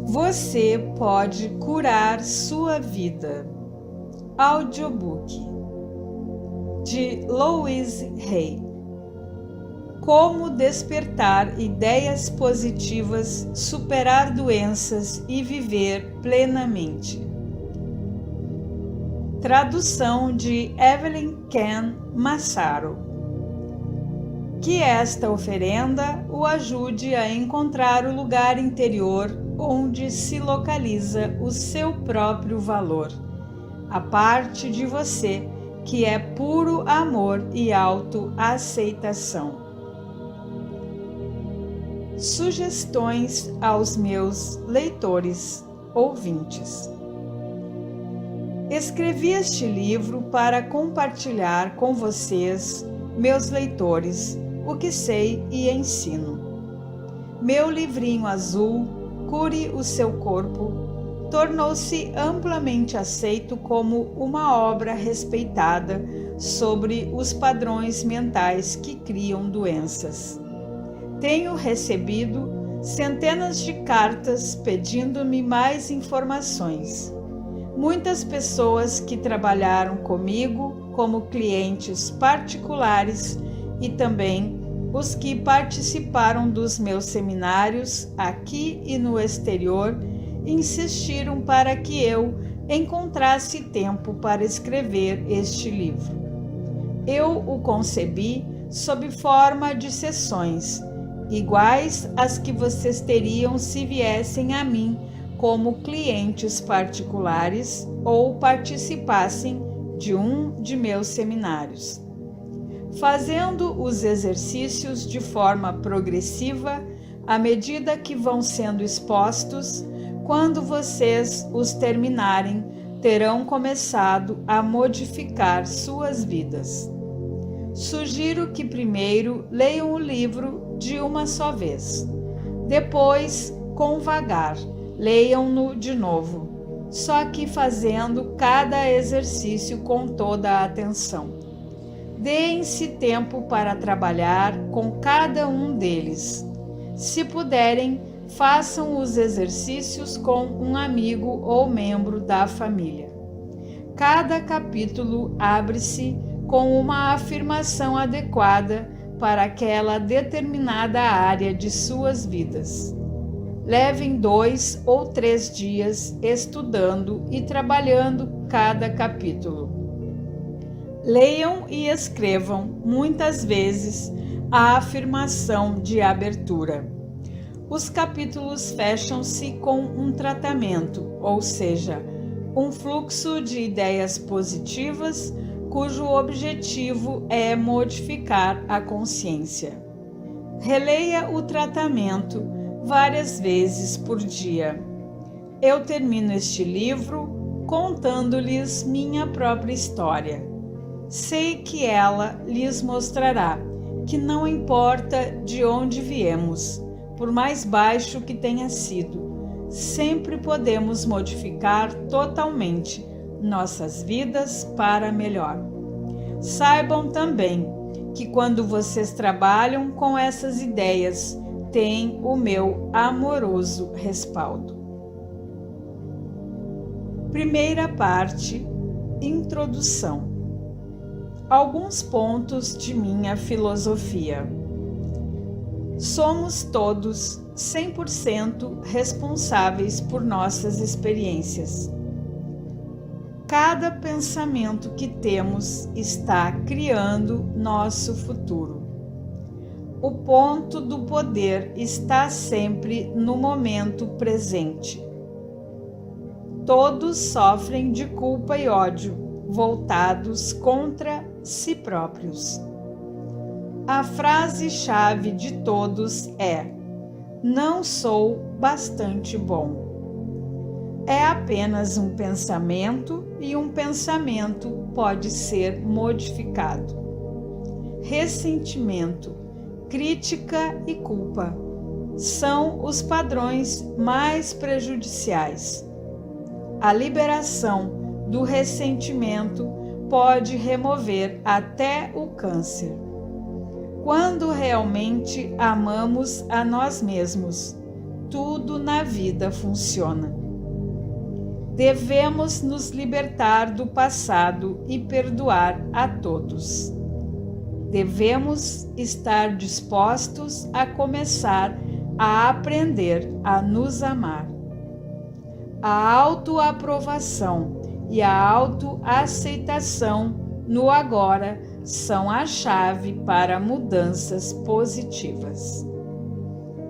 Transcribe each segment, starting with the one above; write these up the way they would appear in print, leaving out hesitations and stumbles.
Você pode curar sua vida. Audiobook de Louise Hay. Como despertar ideias positivas, superar doenças e viver plenamente. Tradução de Evelyn Ken Massaro. Que esta oferenda o ajude a encontrar o lugar interior onde se localiza o seu próprio valor, a parte de você que é puro amor e autoaceitação. Sugestões aos meus leitores, ouvintes. Escrevi este livro para compartilhar com vocês, meus leitores, o que sei e ensino. Meu livrinho azul, Cure o Seu Corpo, tornou-se amplamente aceito como uma obra respeitada sobre os padrões mentais que criam doenças. Tenho recebido centenas de cartas pedindo-me mais informações. Muitas pessoas que trabalharam comigo como clientes particulares e também os que participaram dos meus seminários aqui e no exterior insistiram para que eu encontrasse tempo para escrever este livro. Eu o concebi sob forma de sessões, iguais às que vocês teriam se viessem a mim como clientes particulares ou participassem de um de meus seminários. Fazendo os exercícios de forma progressiva, à medida que vão sendo expostos, quando vocês os terminarem, terão começado a modificar suas vidas. Sugiro que primeiro leiam o livro de uma só vez. Depois, com vagar, leiam-no de novo, só que fazendo cada exercício com toda a atenção. Deem-se tempo para trabalhar com cada um deles. Se puderem, façam os exercícios com um amigo ou membro da família. Cada capítulo abre-se com uma afirmação adequada para aquela determinada área de suas vidas. Levem 2 ou 3 dias estudando e trabalhando cada capítulo. Leiam e escrevam muitas vezes a afirmação de abertura. Os capítulos fecham-se com um tratamento, ou seja, um fluxo de ideias positivas cujo objetivo é modificar a consciência. Releia o tratamento várias vezes por dia. Eu termino este livro contando-lhes minha própria história. Sei que ela lhes mostrará que não importa de onde viemos, por mais baixo que tenha sido, sempre podemos modificar totalmente nossas vidas para melhor. Saibam também que quando vocês trabalham com essas ideias, têm o meu amoroso respaldo. Primeira parte, Introdução. Alguns pontos de minha filosofia. Somos todos 100% responsáveis por nossas experiências. Cada pensamento que temos está criando nosso futuro. O ponto do poder está sempre no momento presente. Todos sofrem de culpa e ódio, voltados contra si próprios. A frase-chave de todos é: não sou bastante bom. É apenas um pensamento e um pensamento pode ser modificado. Ressentimento, crítica e culpa são os padrões mais prejudiciais. A liberação do ressentimento pode remover até o câncer. Quando realmente amamos a nós mesmos, tudo na vida funciona. Devemos nos libertar do passado e perdoar a todos. Devemos estar dispostos a começar a aprender a nos amar. A autoaprovação e a autoaceitação no agora são a chave para mudanças positivas.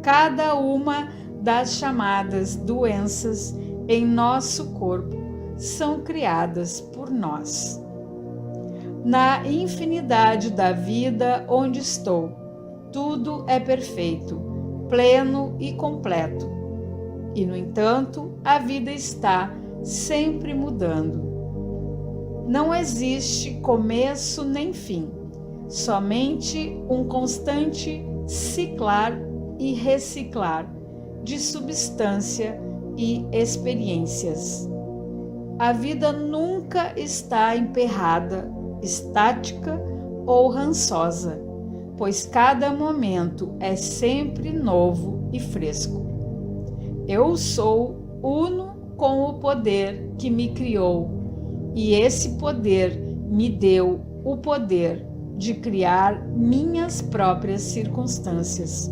Cada uma das chamadas doenças em nosso corpo são criadas por nós. Na infinidade da vida onde estou, tudo é perfeito, pleno e completo. E, no entanto, a vida está sempre mudando. Não existe começo nem fim, somente um constante ciclar e reciclar de substância e experiências. A vida nunca está emperrada, estática ou rançosa, pois cada momento é sempre novo e fresco. Eu sou uno com o poder que me criou, e esse poder me deu o poder de criar minhas próprias circunstâncias.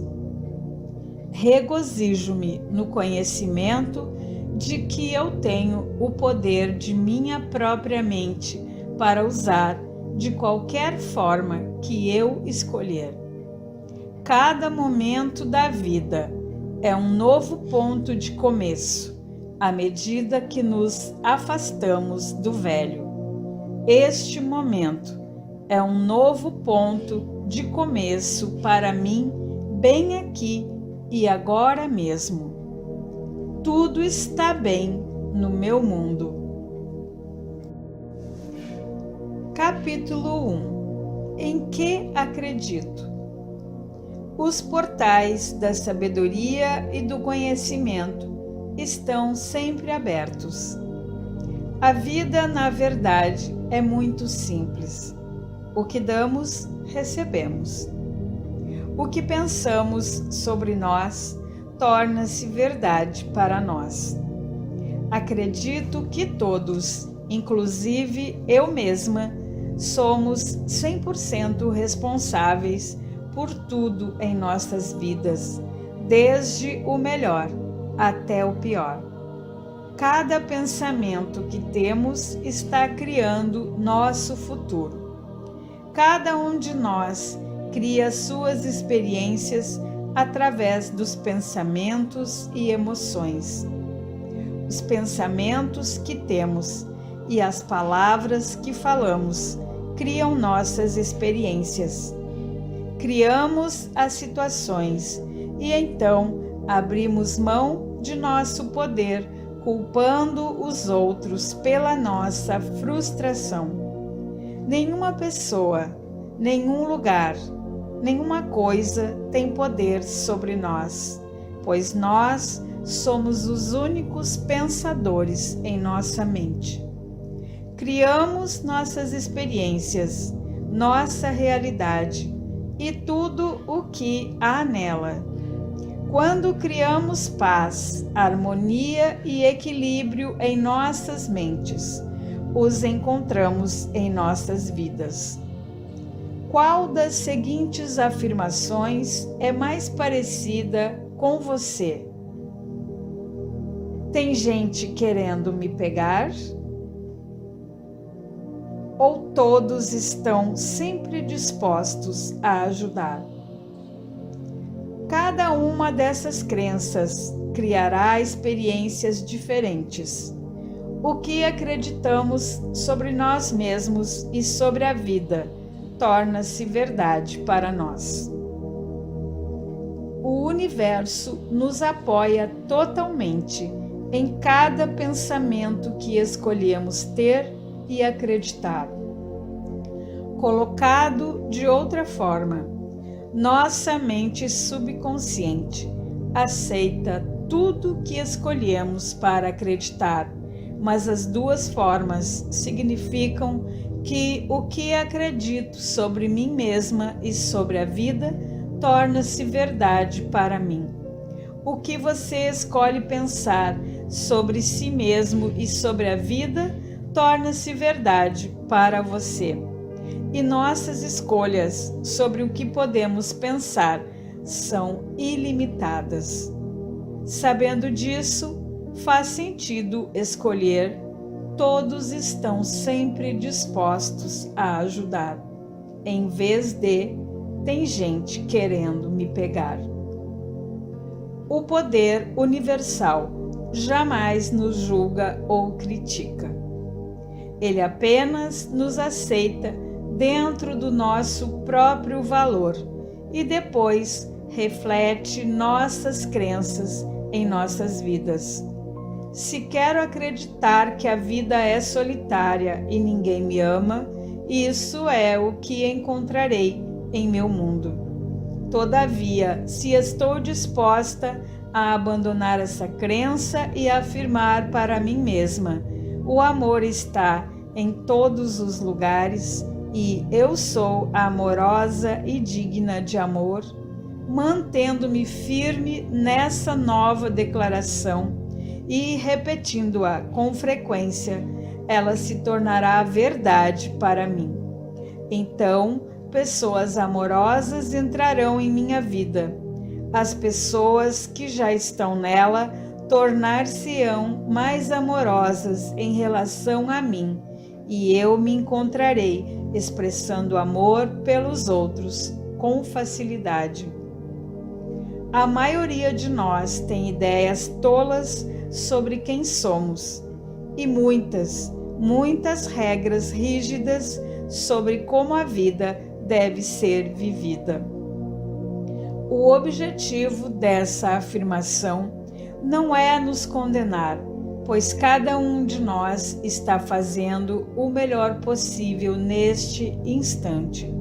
Regozijo-me no conhecimento de que eu tenho o poder de minha própria mente para usar de qualquer forma que eu escolher. Cada momento da vida é um novo ponto de começo, à medida que nos afastamos do velho. Este momento é um novo ponto de começo para mim, bem aqui e agora mesmo. Tudo está bem no meu mundo. Capítulo 1. Em que acredito? Os portais da sabedoria e do conhecimento estão sempre abertos. A vida, na verdade, é muito simples. O que damos, recebemos. O que pensamos sobre nós torna-se verdade para nós. Acredito que todos, inclusive eu mesma, somos 100% responsáveis por tudo em nossas vidas, desde o melhor até o pior. Cada pensamento que temos está criando nosso futuro. Cada um de nós cria suas experiências através dos pensamentos e emoções. Os pensamentos que temos e as palavras que falamos criam nossas experiências. Criamos as situações e então abrimos mão de nosso poder, culpando os outros pela nossa frustração. Nenhuma pessoa, nenhum lugar, nenhuma coisa tem poder sobre nós, pois nós somos os únicos pensadores em nossa mente. Criamos nossas experiências, nossa realidade e tudo o que há nela. Quando criamos paz, harmonia e equilíbrio em nossas mentes, os encontramos em nossas vidas. Qual das seguintes afirmações é mais parecida com você? Tem gente querendo me pegar? Ou todos estão sempre dispostos a ajudar? Cada uma dessas crenças criará experiências diferentes. O que acreditamos sobre nós mesmos e sobre a vida torna-se verdade para nós. O universo nos apoia totalmente em cada pensamento que escolhemos ter e acreditar. Colocado de outra forma, nossa mente subconsciente aceita tudo que escolhemos para acreditar, mas as duas formas significam que o que acredito sobre mim mesma e sobre a vida torna-se verdade para mim. O que você escolhe pensar sobre si mesmo e sobre a vida torna-se verdade para você. E nossas escolhas sobre o que podemos pensar são ilimitadas. Sabendo disso, faz sentido escolher. Todos estão sempre dispostos a ajudar, em vez de tem gente querendo me pegar. O poder universal jamais nos julga ou critica. Ele apenas nos aceita dentro do nosso próprio valor e depois reflete nossas crenças em nossas vidas. Se quero acreditar que a vida é solitária e ninguém me ama, isso é o que encontrarei em meu mundo. Todavia, se estou disposta a abandonar essa crença e afirmar para mim mesma: o amor está em todos os lugares e eu sou amorosa e digna de amor, mantendo-me firme nessa nova declaração e repetindo-a com frequência, ela se tornará verdade para mim. Então, pessoas amorosas entrarão em minha vida. As pessoas que já estão nela tornar-se-ão mais amorosas em relação a mim, e eu me encontrarei expressando amor pelos outros com facilidade. A maioria de nós tem ideias tolas sobre quem somos e muitas regras rígidas sobre como a vida deve ser vivida. O objetivo dessa afirmação não é nos condenar, pois cada um de nós está fazendo o melhor possível neste instante.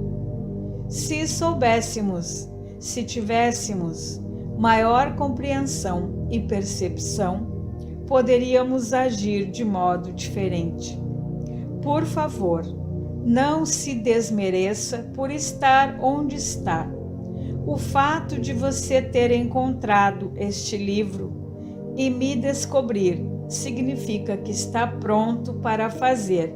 Se soubéssemos, se tivéssemos maior compreensão e percepção, poderíamos agir de modo diferente. Por favor, não se desmereça por estar onde está. O fato de você ter encontrado este livro e me descobrir significa que está pronto para fazer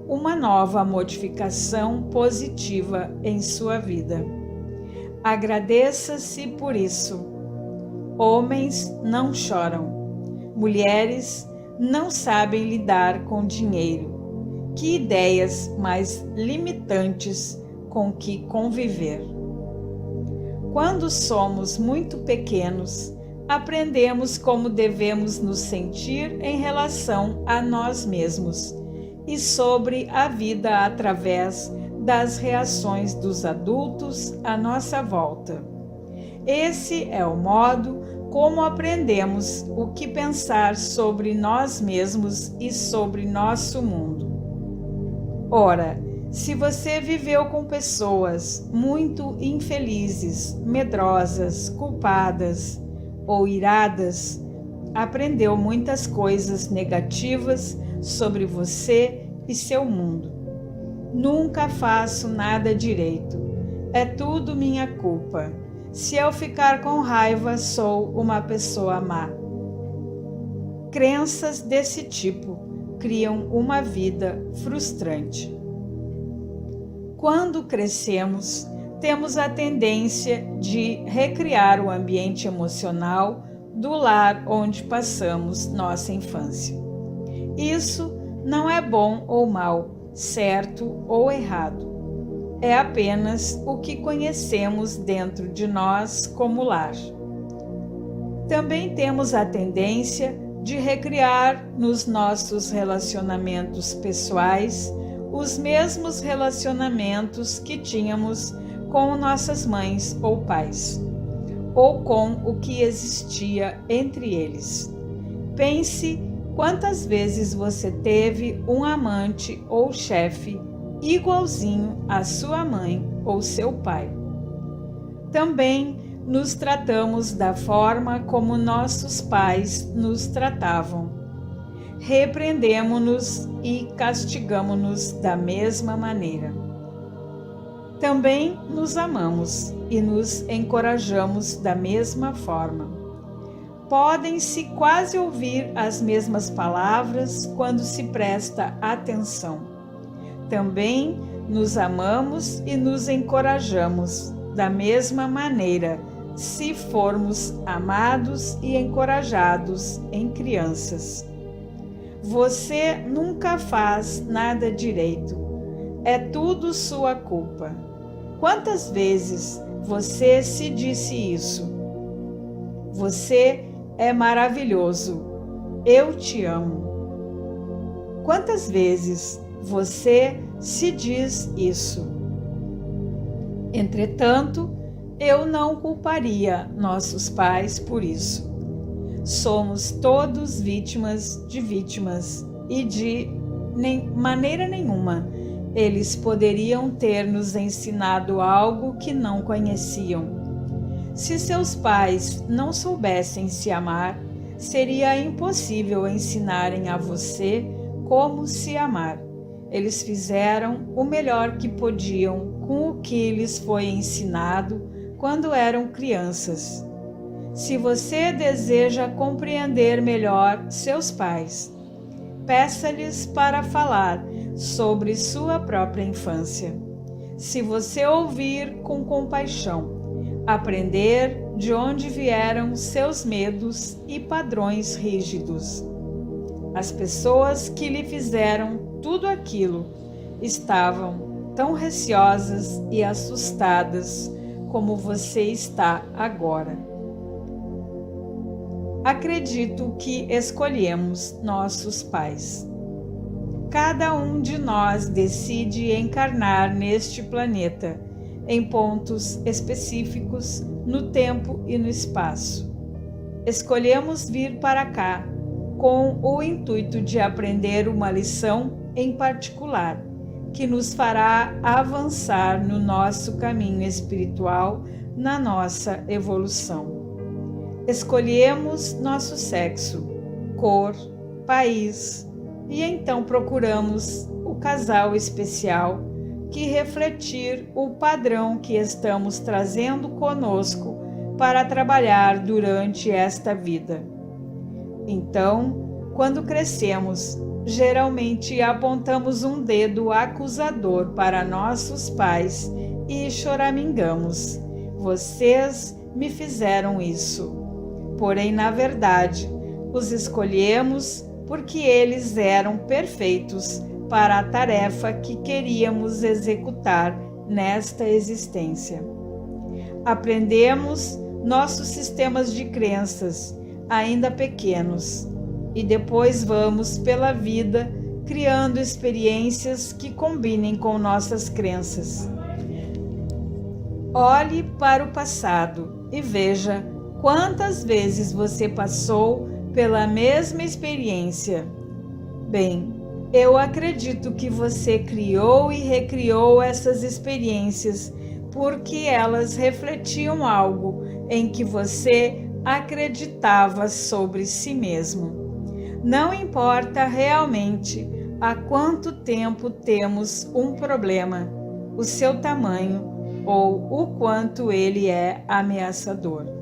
uma nova modificação positiva em sua vida. Agradeça-se por isso. Homens não choram. Mulheres não sabem lidar com dinheiro. Que ideias mais limitantes com que conviver. Quando somos muito pequenos, aprendemos como devemos nos sentir em relação a nós mesmos e sobre a vida através das reações dos adultos à nossa volta. Esse é o modo como aprendemos o que pensar sobre nós mesmos e sobre nosso mundo. Ora, se você viveu com pessoas muito infelizes, medrosas, culpadas ou iradas, aprendeu muitas coisas negativas sobre você e seu mundo. Nunca faço nada direito. É tudo minha culpa. Se eu ficar com raiva, sou uma pessoa má. Crenças desse tipo criam uma vida frustrante. Quando crescemos, temos a tendência de recriar o ambiente emocional do lar onde passamos nossa infância. Isso não é bom ou mal, certo ou errado. É apenas o que conhecemos dentro de nós como lar. Também temos a tendência de recriar nos nossos relacionamentos pessoais os mesmos relacionamentos que tínhamos com nossas mães ou pais, ou com o que existia entre eles. Pense quantas vezes você teve um amante ou chefe igualzinho à sua mãe ou seu pai. Também nos tratamos da forma como nossos pais nos tratavam. Repreendemo-nos e castigamo-nos da mesma maneira. Também nos amamos e nos encorajamos da mesma forma. podem-se quase ouvir as mesmas palavras quando se presta atenção. Também nos amamos e nos encorajamos da mesma maneira, se formos amados e encorajados em crianças. Você nunca faz nada direito. É tudo sua culpa. Quantas vezes você se disse isso? Você é maravilhoso. Eu te amo. Quantas vezes você se diz isso? Entretanto, eu não culparia nossos pais por isso. Somos todos vítimas e de maneira nenhuma eles poderiam ter nos ensinado algo que não conheciam. Se seus pais não soubessem se amar, seria impossível ensinarem a você como se amar. Eles fizeram o melhor que podiam com o que lhes foi ensinado quando eram crianças. Se você deseja compreender melhor seus pais, peça-lhes para falar sobre sua própria infância. Se você ouvir com compaixão, aprender de onde vieram seus medos e padrões rígidos. As pessoas que lhe fizeram tudo aquilo estavam tão receosas e assustadas como você está agora. Acredito que escolhemos nossos pais. Cada um de nós decide encarnar neste planeta em pontos específicos no tempo e no espaço. Escolhemos vir para cá com o intuito de aprender uma lição em particular, que nos fará avançar no nosso caminho espiritual, na nossa evolução. Escolhemos nosso sexo, cor, país, e então procuramos o casal especial que refletir o padrão que estamos trazendo conosco para trabalhar durante esta vida. Então, quando crescemos, geralmente apontamos um dedo acusador para nossos pais e choramingamos. Vocês me fizeram isso. Porém, na verdade, os escolhemos porque eles eram perfeitos para a tarefa que queríamos executar nesta existência. Aprendemos nossos sistemas de crenças, ainda pequenos, e depois vamos pela vida criando experiências que combinem com nossas crenças. Olhe para o passado e veja quantas vezes você passou pela mesma experiência. Bem, eu acredito que você criou e recriou essas experiências porque elas refletiam algo em que você acreditava sobre si mesmo. Não importa realmente há quanto tempo temos um problema, o seu tamanho ou o quanto ele é ameaçador.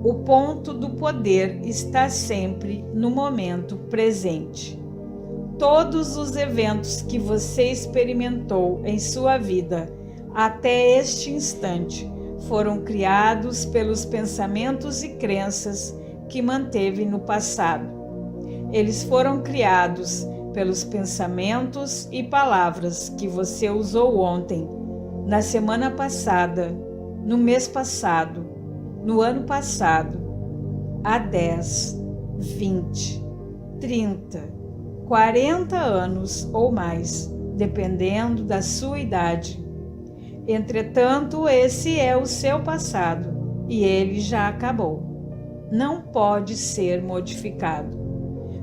O ponto do poder está sempre no momento presente. Todos os eventos que você experimentou em sua vida até este instante foram criados pelos pensamentos e crenças que manteve no passado. Eles foram criados pelos pensamentos e palavras que você usou ontem, na semana passada, no mês passado, no ano passado, há 10, 20, 30, 40 anos ou mais, dependendo da sua idade. Entretanto, esse é o seu passado e ele já acabou. Não pode ser modificado.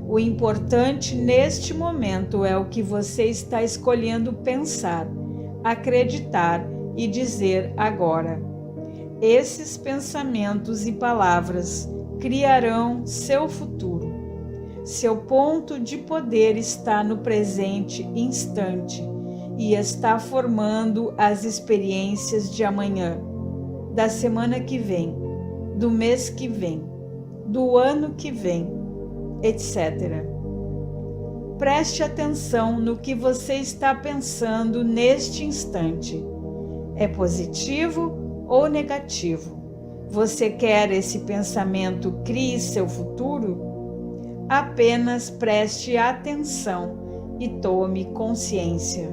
O importante neste momento é o que você está escolhendo pensar, acreditar e dizer agora. Esses pensamentos e palavras criarão seu futuro. Seu ponto de poder está no presente instante e está formando as experiências de amanhã, da semana que vem, do mês que vem. do ano que vem, etc. Preste atenção no que você está pensando neste instante. É positivo ou negativo? Você quer esse pensamento crie seu futuro? Apenas preste atenção e tome consciência.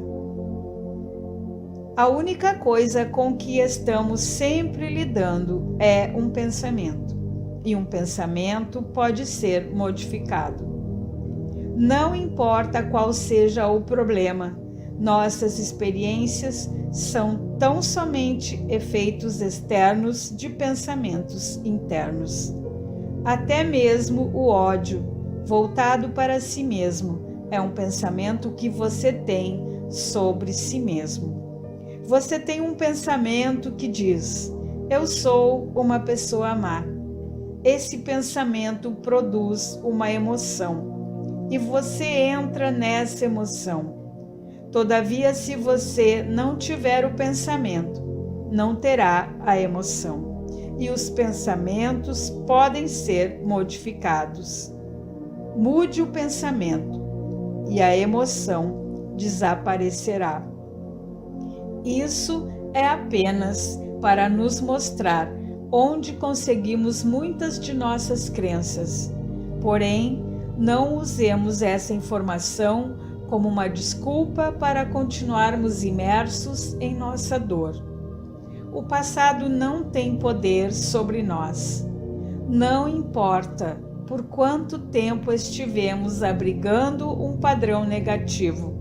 A única coisa com que estamos sempre lidando é um pensamento, e um pensamento pode ser modificado. Não importa qual seja o problema, nossas experiências são tão somente efeitos externos de pensamentos internos. Até mesmo o ódio, voltado para si mesmo, é um pensamento que você tem sobre si mesmo. Você tem um pensamento que diz: eu sou uma pessoa má. Esse pensamento produz uma emoção e você entra nessa emoção. Todavia, se você não tiver o pensamento, não terá a emoção. E os pensamentos podem ser modificados. Mude o pensamento e a emoção desaparecerá. Isso é apenas para nos mostrar onde conseguimos muitas de nossas crenças. Porém, não usemos essa informação como uma desculpa para continuarmos imersos em nossa dor. O passado não tem poder sobre nós. Não importa por quanto tempo estivemos abrigando um padrão negativo.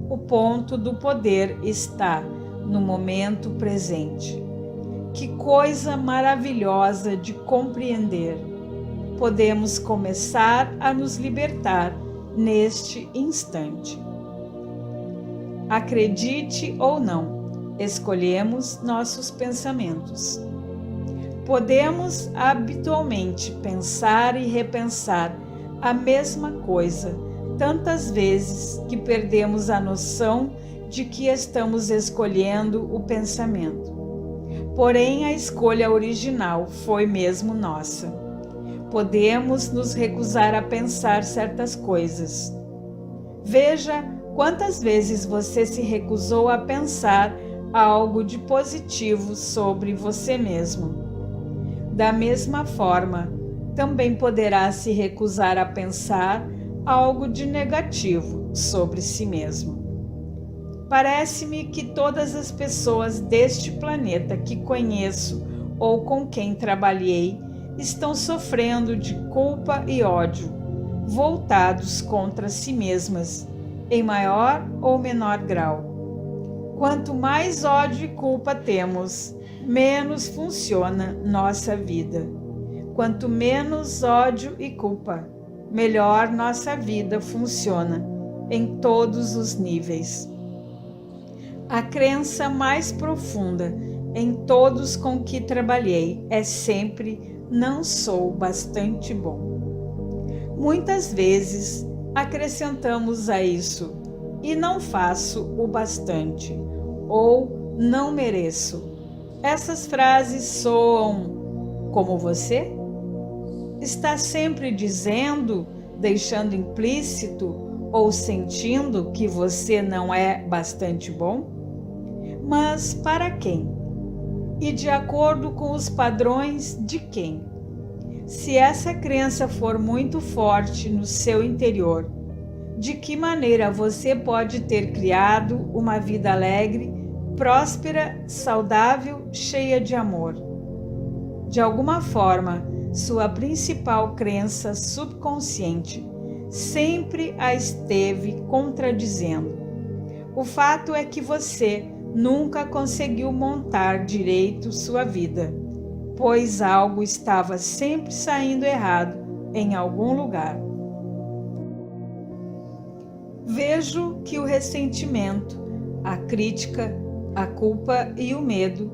O ponto do poder está no momento presente. Que coisa maravilhosa de compreender! Podemos começar a nos libertar neste instante. Acredite ou não, escolhemos nossos pensamentos. Podemos habitualmente pensar e repensar a mesma coisa tantas vezes que perdemos a noção de que estamos escolhendo o pensamento. Porém, a escolha original foi mesmo nossa. Podemos nos recusar a pensar certas coisas. Veja quantas vezes você se recusou a pensar algo de positivo sobre você mesmo. Da mesma forma, também poderá se recusar a pensar algo de negativo sobre si mesmo. Parece-me que todas as pessoas deste planeta que conheço ou com quem trabalhei estão sofrendo de culpa e ódio, voltados contra si mesmas, em maior ou menor grau. Quanto mais ódio e culpa temos, menos funciona nossa vida. Quanto menos ódio e culpa, melhor nossa vida funciona em todos os níveis. A crença mais profunda em todos com que trabalhei é sempre: não sou bastante bom. Muitas vezes acrescentamos a isso: e não faço o bastante, ou não mereço. Essas frases soam como você? Está sempre dizendo, deixando implícito ou sentindo que você não é bastante bom? Mas para quem? E de acordo com os padrões de quem? Se essa crença for muito forte no seu interior, de que maneira você pode ter criado uma vida alegre, próspera, saudável, cheia de amor? De alguma forma, sua principal crença subconsciente sempre a esteve contradizendo. O fato é que você nunca conseguiu montar direito sua vida, pois algo estava sempre saindo errado em algum lugar. Vejo que o ressentimento, a crítica, a culpa e o medo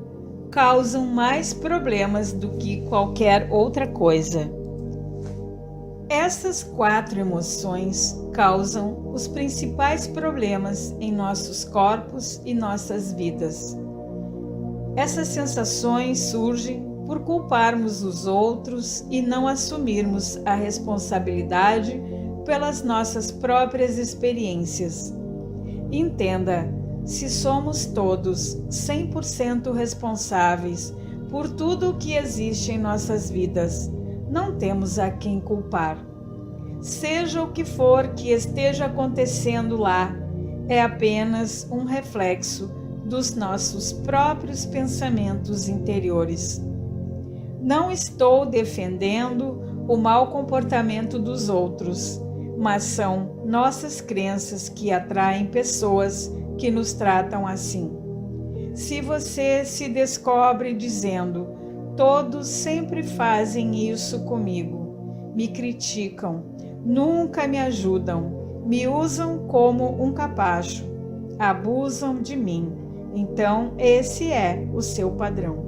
causam mais problemas do que qualquer outra coisa. Essas 4 emoções causam os principais problemas em nossos corpos e nossas vidas. Essas sensações surgem por culparmos os outros e não assumirmos a responsabilidade pelas nossas próprias experiências. Entenda, se somos todos 100% responsáveis por tudo o que existe em nossas vidas, não temos a quem culpar. Seja o que for que esteja acontecendo lá, é apenas um reflexo dos nossos próprios pensamentos interiores. Não estou defendendo o mau comportamento dos outros, mas são nossas crenças que atraem pessoas que nos tratam assim. Se você se descobre dizendo: todos sempre fazem isso comigo, me criticam, nunca me ajudam, me usam como um capacho, abusam de mim, então esse é o seu padrão.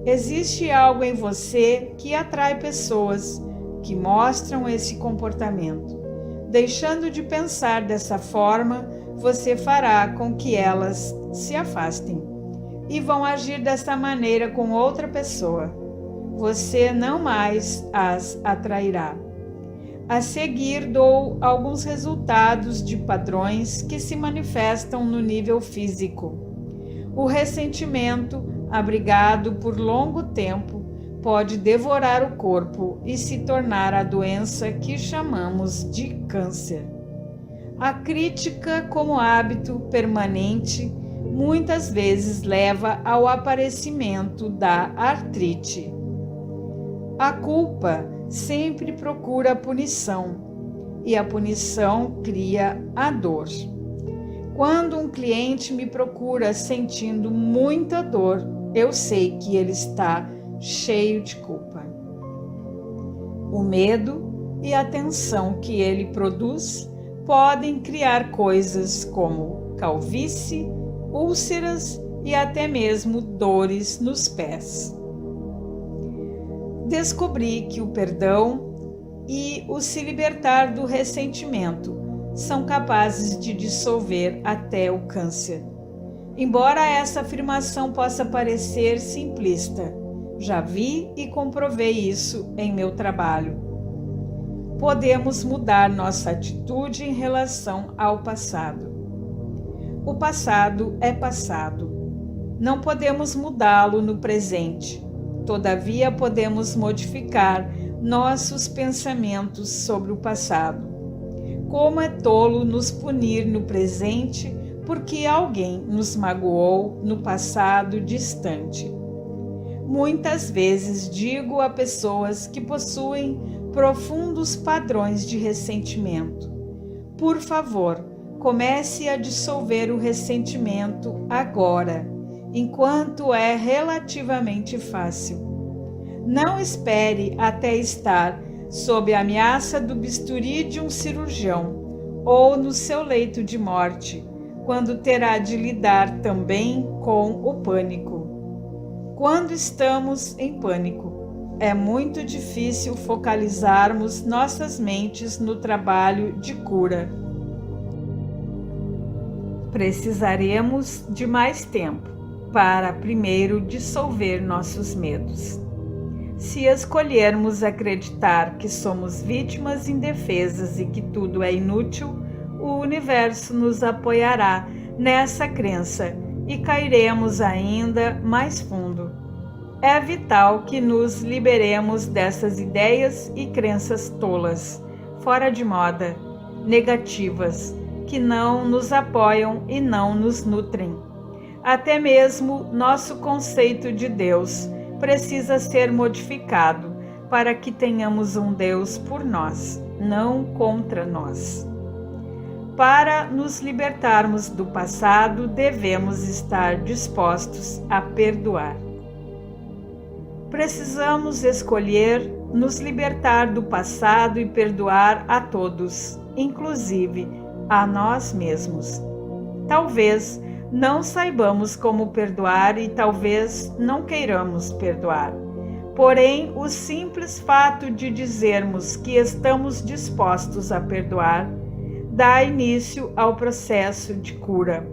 Existe algo em você que atrai pessoas que mostram esse comportamento. Deixando de pensar dessa forma, você fará com que elas se afastem e vão agir dessa maneira com outra pessoa. Você não mais as atrairá. A seguir, dou alguns resultados de padrões que se manifestam no nível físico. O ressentimento, abrigado por longo tempo, pode devorar o corpo e se tornar a doença que chamamos de câncer. A crítica, como hábito permanente, muitas vezes leva ao aparecimento da artrite. A culpa sempre procura a punição, e a punição cria a dor. Quando um cliente me procura sentindo muita dor, eu sei que ele está cheio de culpa. O medo e a tensão que ele produz podem criar coisas como calvície, úlceras e até mesmo dores nos pés. Descobri que o perdão e o se libertar do ressentimento são capazes de dissolver até o câncer. Embora essa afirmação possa parecer simplista, já vi e comprovei isso em meu trabalho. Podemos mudar nossa atitude em relação ao passado. O passado é passado. Não podemos mudá-lo no presente. Todavia, podemos modificar nossos pensamentos sobre o passado. Como é tolo nos punir no presente porque alguém nos magoou no passado distante. Muitas vezes digo a pessoas que possuem profundos padrões de ressentimento: por favor, comece a dissolver o ressentimento agora, enquanto é relativamente fácil. Não espere até estar sob a ameaça do bisturi de um cirurgião ou no seu leito de morte, quando terá de lidar também com o pânico. Quando estamos em pânico, é muito difícil focalizarmos nossas mentes no trabalho de cura. Precisaremos de mais tempo para primeiro dissolver nossos medos. Se escolhermos acreditar que somos vítimas indefesas e que tudo é inútil, o universo nos apoiará nessa crença e cairemos ainda mais fundo. É vital que nos liberemos dessas ideias e crenças tolas, fora de moda, negativas, que não nos apoiam e não nos nutrem. Até mesmo nosso conceito de Deus precisa ser modificado para que tenhamos um Deus por nós, não contra nós. Para nos libertarmos do passado, devemos estar dispostos a perdoar. Precisamos escolher nos libertar do passado e perdoar a todos, inclusive a nós mesmos. Talvez não saibamos como perdoar e talvez não queiramos perdoar. Porém, o simples fato de dizermos que estamos dispostos a perdoar dá início ao processo de cura.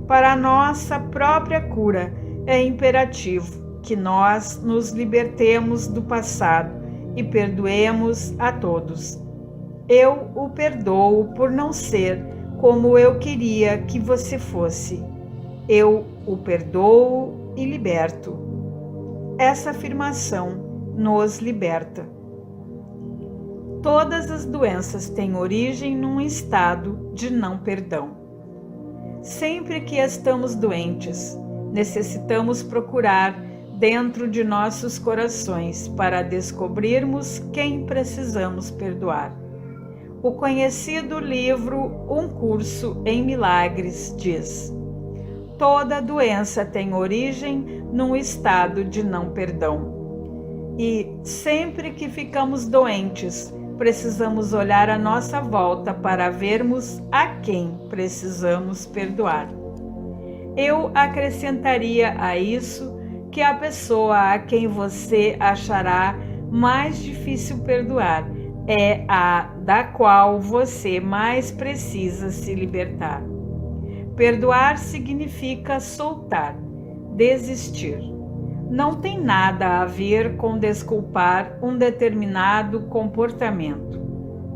Para a nossa própria cura, é imperativo que nós nos libertemos do passado e perdoemos a todos. Eu o perdoo por não ser como eu queria que você fosse. Eu o perdoo e liberto. Essa afirmação nos liberta. Todas as doenças têm origem num estado de não perdão. Sempre que estamos doentes, necessitamos procurar dentro de nossos corações para descobrirmos quem precisamos perdoar. O conhecido livro Um Curso em Milagres diz: toda doença tem origem num estado de não perdão. E sempre que ficamos doentes, precisamos olhar à nossa volta para vermos a quem precisamos perdoar. Eu acrescentaria a isso que a pessoa a quem você achará mais difícil perdoar é a da qual você mais precisa se libertar. Perdoar significa soltar, desistir. Não tem nada a ver com desculpar um determinado comportamento.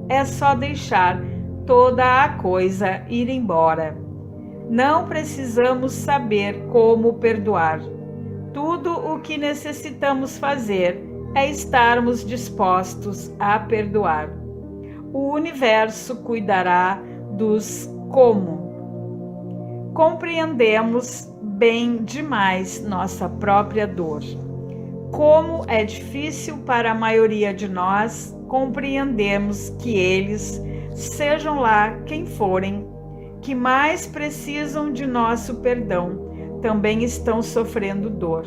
É só deixar toda a coisa ir embora. Não precisamos saber como perdoar. Tudo o que necessitamos fazer é estarmos dispostos a perdoar. O universo cuidará dos como. Compreendemos bem demais nossa própria dor. Como é difícil para a maioria de nós compreendermos que eles, sejam lá quem forem, que mais precisam de nosso perdão, também estão sofrendo dor.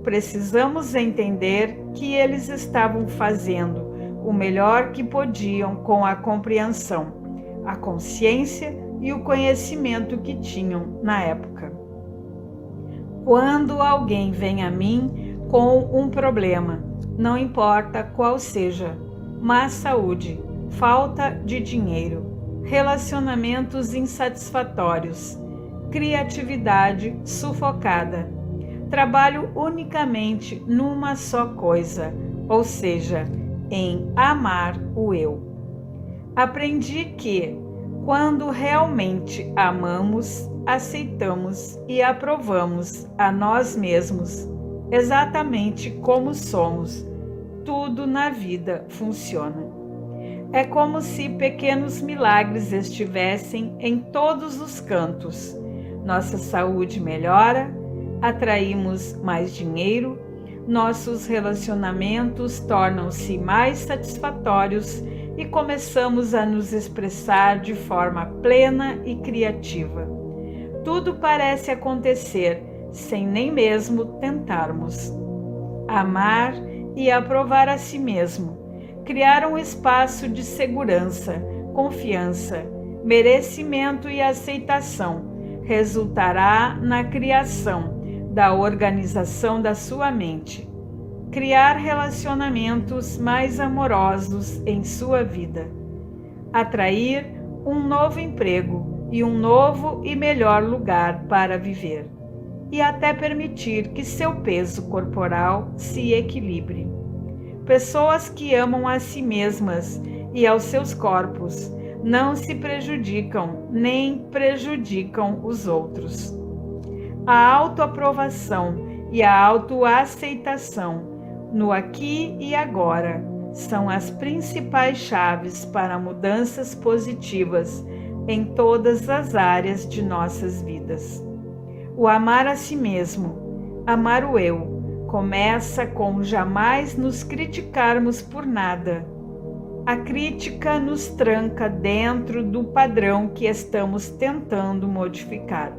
Precisamos entender que eles estavam fazendo o melhor que podiam com a compreensão, a consciência e o conhecimento que tinham na época. Quando alguém vem a mim com um problema, não importa qual seja, má saúde, falta de dinheiro, relacionamentos insatisfatórios, criatividade sufocada, trabalho unicamente numa só coisa, ou seja, em amar o eu. Aprendi que, quando realmente amamos, aceitamos e aprovamos a nós mesmos, exatamente como somos, tudo na vida funciona. É como se pequenos milagres estivessem em todos os cantos. Nossa saúde melhora, atraímos mais dinheiro, nossos relacionamentos tornam-se mais satisfatórios e começamos a nos expressar de forma plena e criativa. Tudo parece acontecer sem nem mesmo tentarmos. Amar e aprovar a si mesmo, criar um espaço de segurança, confiança, merecimento e aceitação resultará na criação da organização da sua mente. Criar relacionamentos mais amorosos em sua vida. Atrair um novo emprego e um novo e melhor lugar para viver. E até permitir que seu peso corporal se equilibre. Pessoas que amam a si mesmas e aos seus corpos não se prejudicam nem prejudicam os outros. A autoaprovação e a autoaceitação no aqui e agora são as principais chaves para mudanças positivas em todas as áreas de nossas vidas. O amar a si mesmo, amar o eu, começa com jamais nos criticarmos por nada. A crítica nos tranca dentro do padrão que estamos tentando modificar.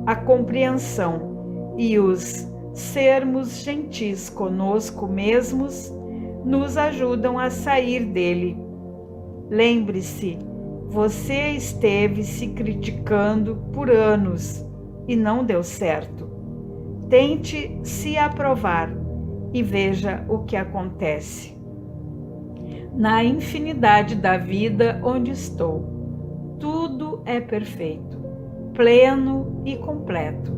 A compreensão e os sermos gentis conosco mesmos nos ajudam a sair dele. Lembre-se, você esteve se criticando por anos e não deu certo. Tente se aprovar e veja o que acontece. Na infinidade da vida onde estou, tudo é perfeito, pleno e completo.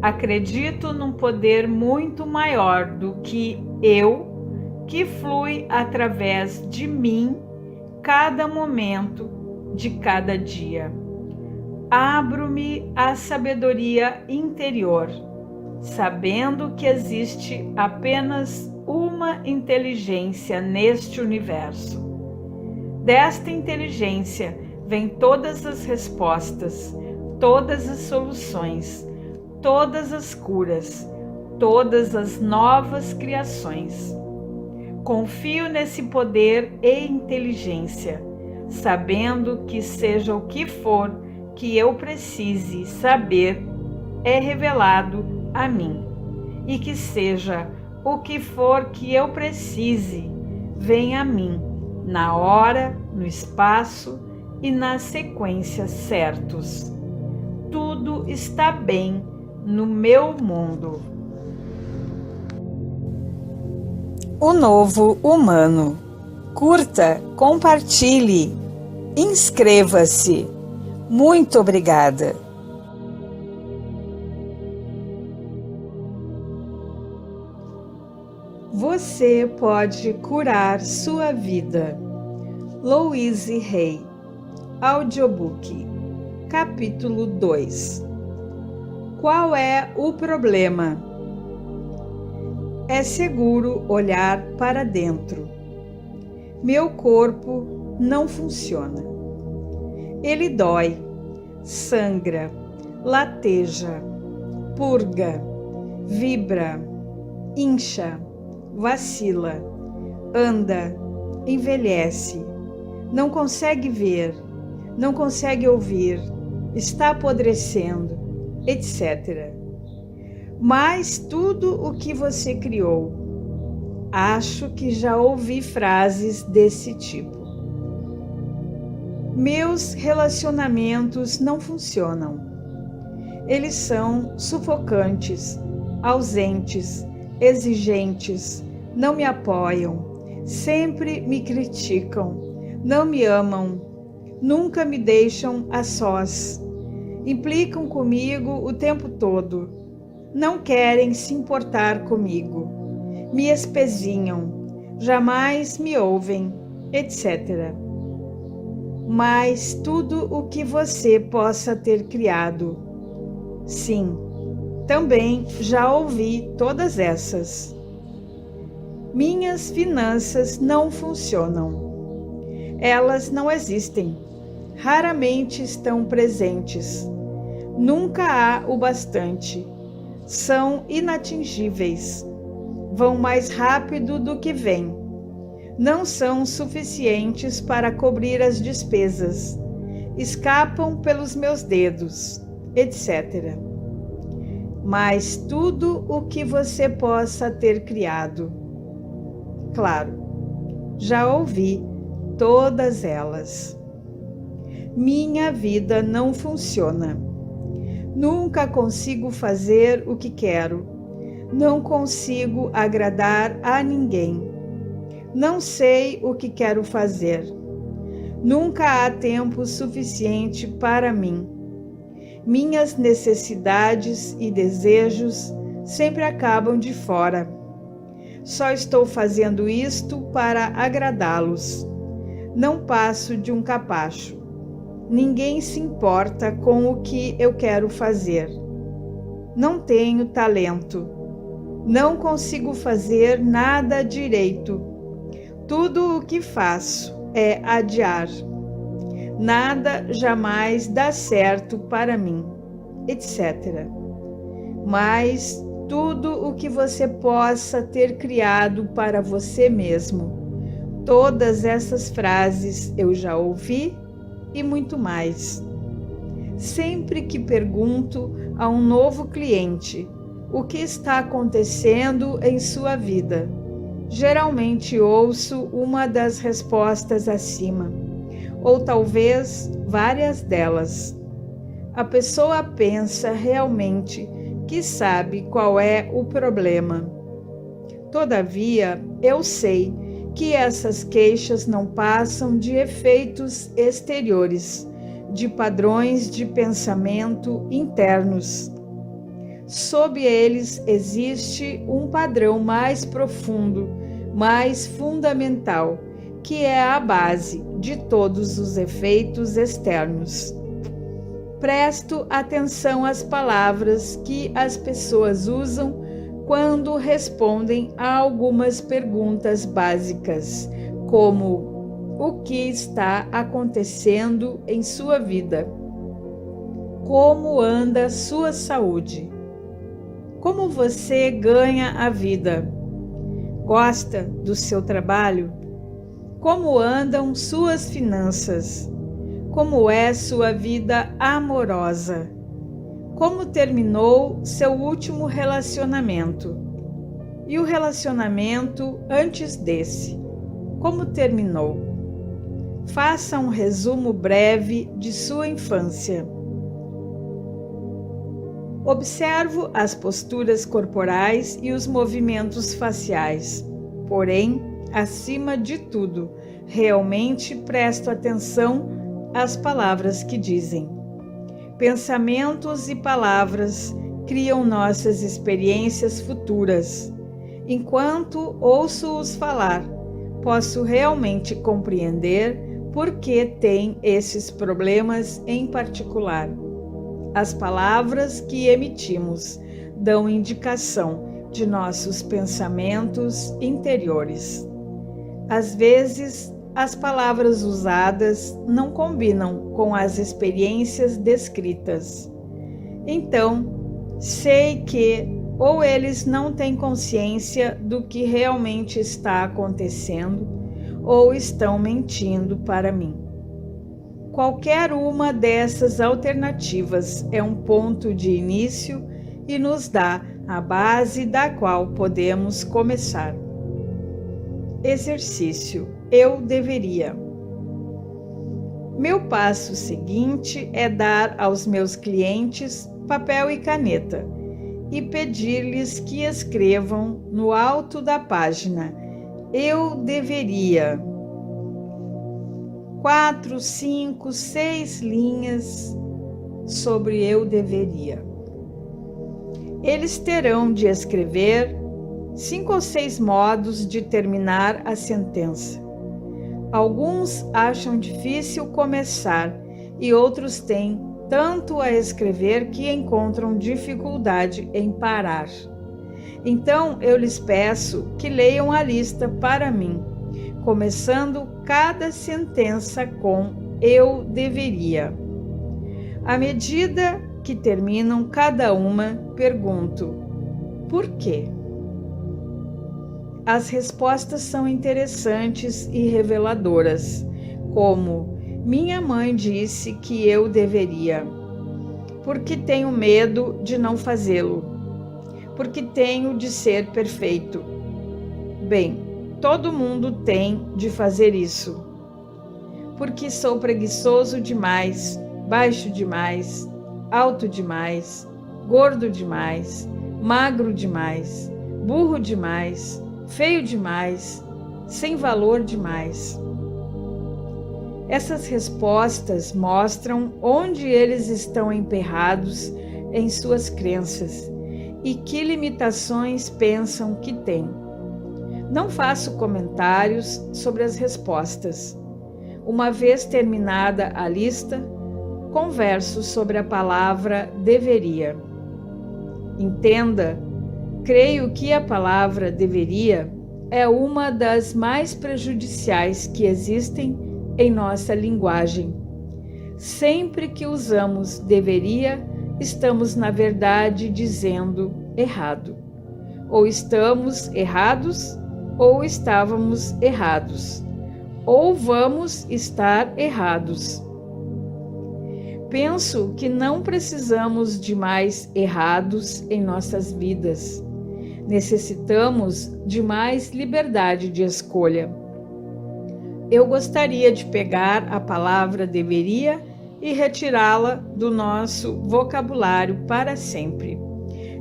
Acredito num poder muito maior do que eu, que flui através de mim cada momento de cada dia. Abro-me à sabedoria interior, sabendo que existe apenas uma inteligência neste universo. Desta inteligência vêm todas as respostas, todas as soluções, todas as curas, todas as novas criações. Confio nesse poder e inteligência, sabendo que seja o que for que eu precise saber, é revelado a mim, e que seja o que for que eu precise, vem a mim, na hora, no espaço e na sequência certos. Tudo está bem no meu mundo. O novo humano. Curta, compartilhe, inscreva-se. Muito obrigada. Você pode curar sua vida. Louise Hay. Audiobook. Capítulo 2. Qual é o problema? É seguro olhar para dentro. Meu corpo não funciona. Ele dói, sangra, lateja, purga, vibra, incha, vacila, anda, envelhece, não consegue ver, não consegue ouvir, está apodrecendo, etc. Mas tudo o que você criou. Acho que já ouvi frases desse tipo. Meus relacionamentos não funcionam. Eles são sufocantes, ausentes, exigentes, não me apoiam, sempre me criticam, não me amam, nunca me deixam a sós, implicam comigo o tempo todo, não querem se importar comigo, me espezinham, jamais me ouvem, etc. Mas tudo o que você possa ter criado. Sim, também já ouvi todas essas. Minhas finanças não funcionam. Elas não existem. Raramente estão presentes. Nunca há o bastante. São inatingíveis. Vão mais rápido do que vêm. Não são suficientes para cobrir as despesas, escapam pelos meus dedos, etc. Mas tudo o que você possa ter criado. Claro, já ouvi todas elas. Minha vida não funciona. Nunca consigo fazer o que quero. Não consigo agradar a ninguém. Não sei o que quero fazer. Nunca há tempo suficiente para mim. Minhas necessidades e desejos sempre acabam de fora. Só estou fazendo isto para agradá-los. Não passo de um capacho. Ninguém se importa com o que eu quero fazer. Não tenho talento. Não consigo fazer nada direito. Tudo o que faço é adiar. Nada jamais dá certo para mim, etc. Mas tudo o que você possa ter criado para você mesmo. Todas essas frases eu já ouvi e muito mais. Sempre que pergunto a um novo cliente o que está acontecendo em sua vida, geralmente ouço uma das respostas acima, ou talvez várias delas. A pessoa pensa realmente que sabe qual é o problema. Todavia, eu sei que essas queixas não passam de efeitos exteriores, de padrões de pensamento internos. sob eles existe um padrão mais profundo, mais fundamental, que é a base de todos os efeitos externos. Presto atenção às palavras que as pessoas usam quando respondem a algumas perguntas básicas, como: o que está acontecendo em sua vida? Como anda sua saúde? Como você ganha a vida? Gosta do seu trabalho? Como andam suas finanças? Como é sua vida amorosa? Como terminou seu último relacionamento? E o relacionamento antes desse? Como terminou? Faça um resumo breve de sua infância. Observo as posturas corporais e os movimentos faciais. Porém, acima de tudo, realmente presto atenção às palavras que dizem. Pensamentos e palavras criam nossas experiências futuras. Enquanto ouço-os falar, posso realmente compreender por que têm esses problemas em particular. As palavras que emitimos dão indicação de nossos pensamentos interiores. Às vezes, as palavras usadas não combinam com as experiências descritas. Então, sei que ou eles não têm consciência do que realmente está acontecendo, ou estão mentindo para mim. Qualquer uma dessas alternativas é um ponto de início e nos dá a base da qual podemos começar. Exercício: eu deveria. Meu passo seguinte é dar aos meus clientes papel e caneta e pedir-lhes que escrevam no alto da página: eu deveria. 4, 5, 6 linhas sobre eu deveria. Eles terão de escrever 5 ou 6 modos de terminar a sentença. Alguns acham difícil começar e outros têm tanto a escrever que encontram dificuldade em parar. Então eu lhes peço que leiam a lista para mim, começando cada sentença com eu deveria. À medida que terminam cada uma, pergunto: por quê? As respostas são interessantes e reveladoras, como: minha mãe disse que eu deveria, porque tenho medo de não fazê-lo, porque tenho de ser perfeito. Bem, todo mundo tem de fazer isso, porque sou preguiçoso demais, baixo demais, alto demais, gordo demais, magro demais, burro demais, feio demais, sem valor demais. Essas respostas mostram onde eles estão emperrados em suas crenças e que limitações pensam que têm. Não faço comentários sobre as respostas. Uma vez terminada a lista, converso sobre a palavra deveria. Entenda, creio que a palavra deveria é uma das mais prejudiciais que existem em nossa linguagem. Sempre que usamos deveria, estamos na verdade dizendo errado. Ou estamos errados, ou estávamos errados, ou vamos estar errados. Penso que não precisamos de mais errados em nossas vidas. Necessitamos de mais liberdade de escolha. Eu gostaria de pegar a palavra deveria e retirá-la do nosso vocabulário para sempre.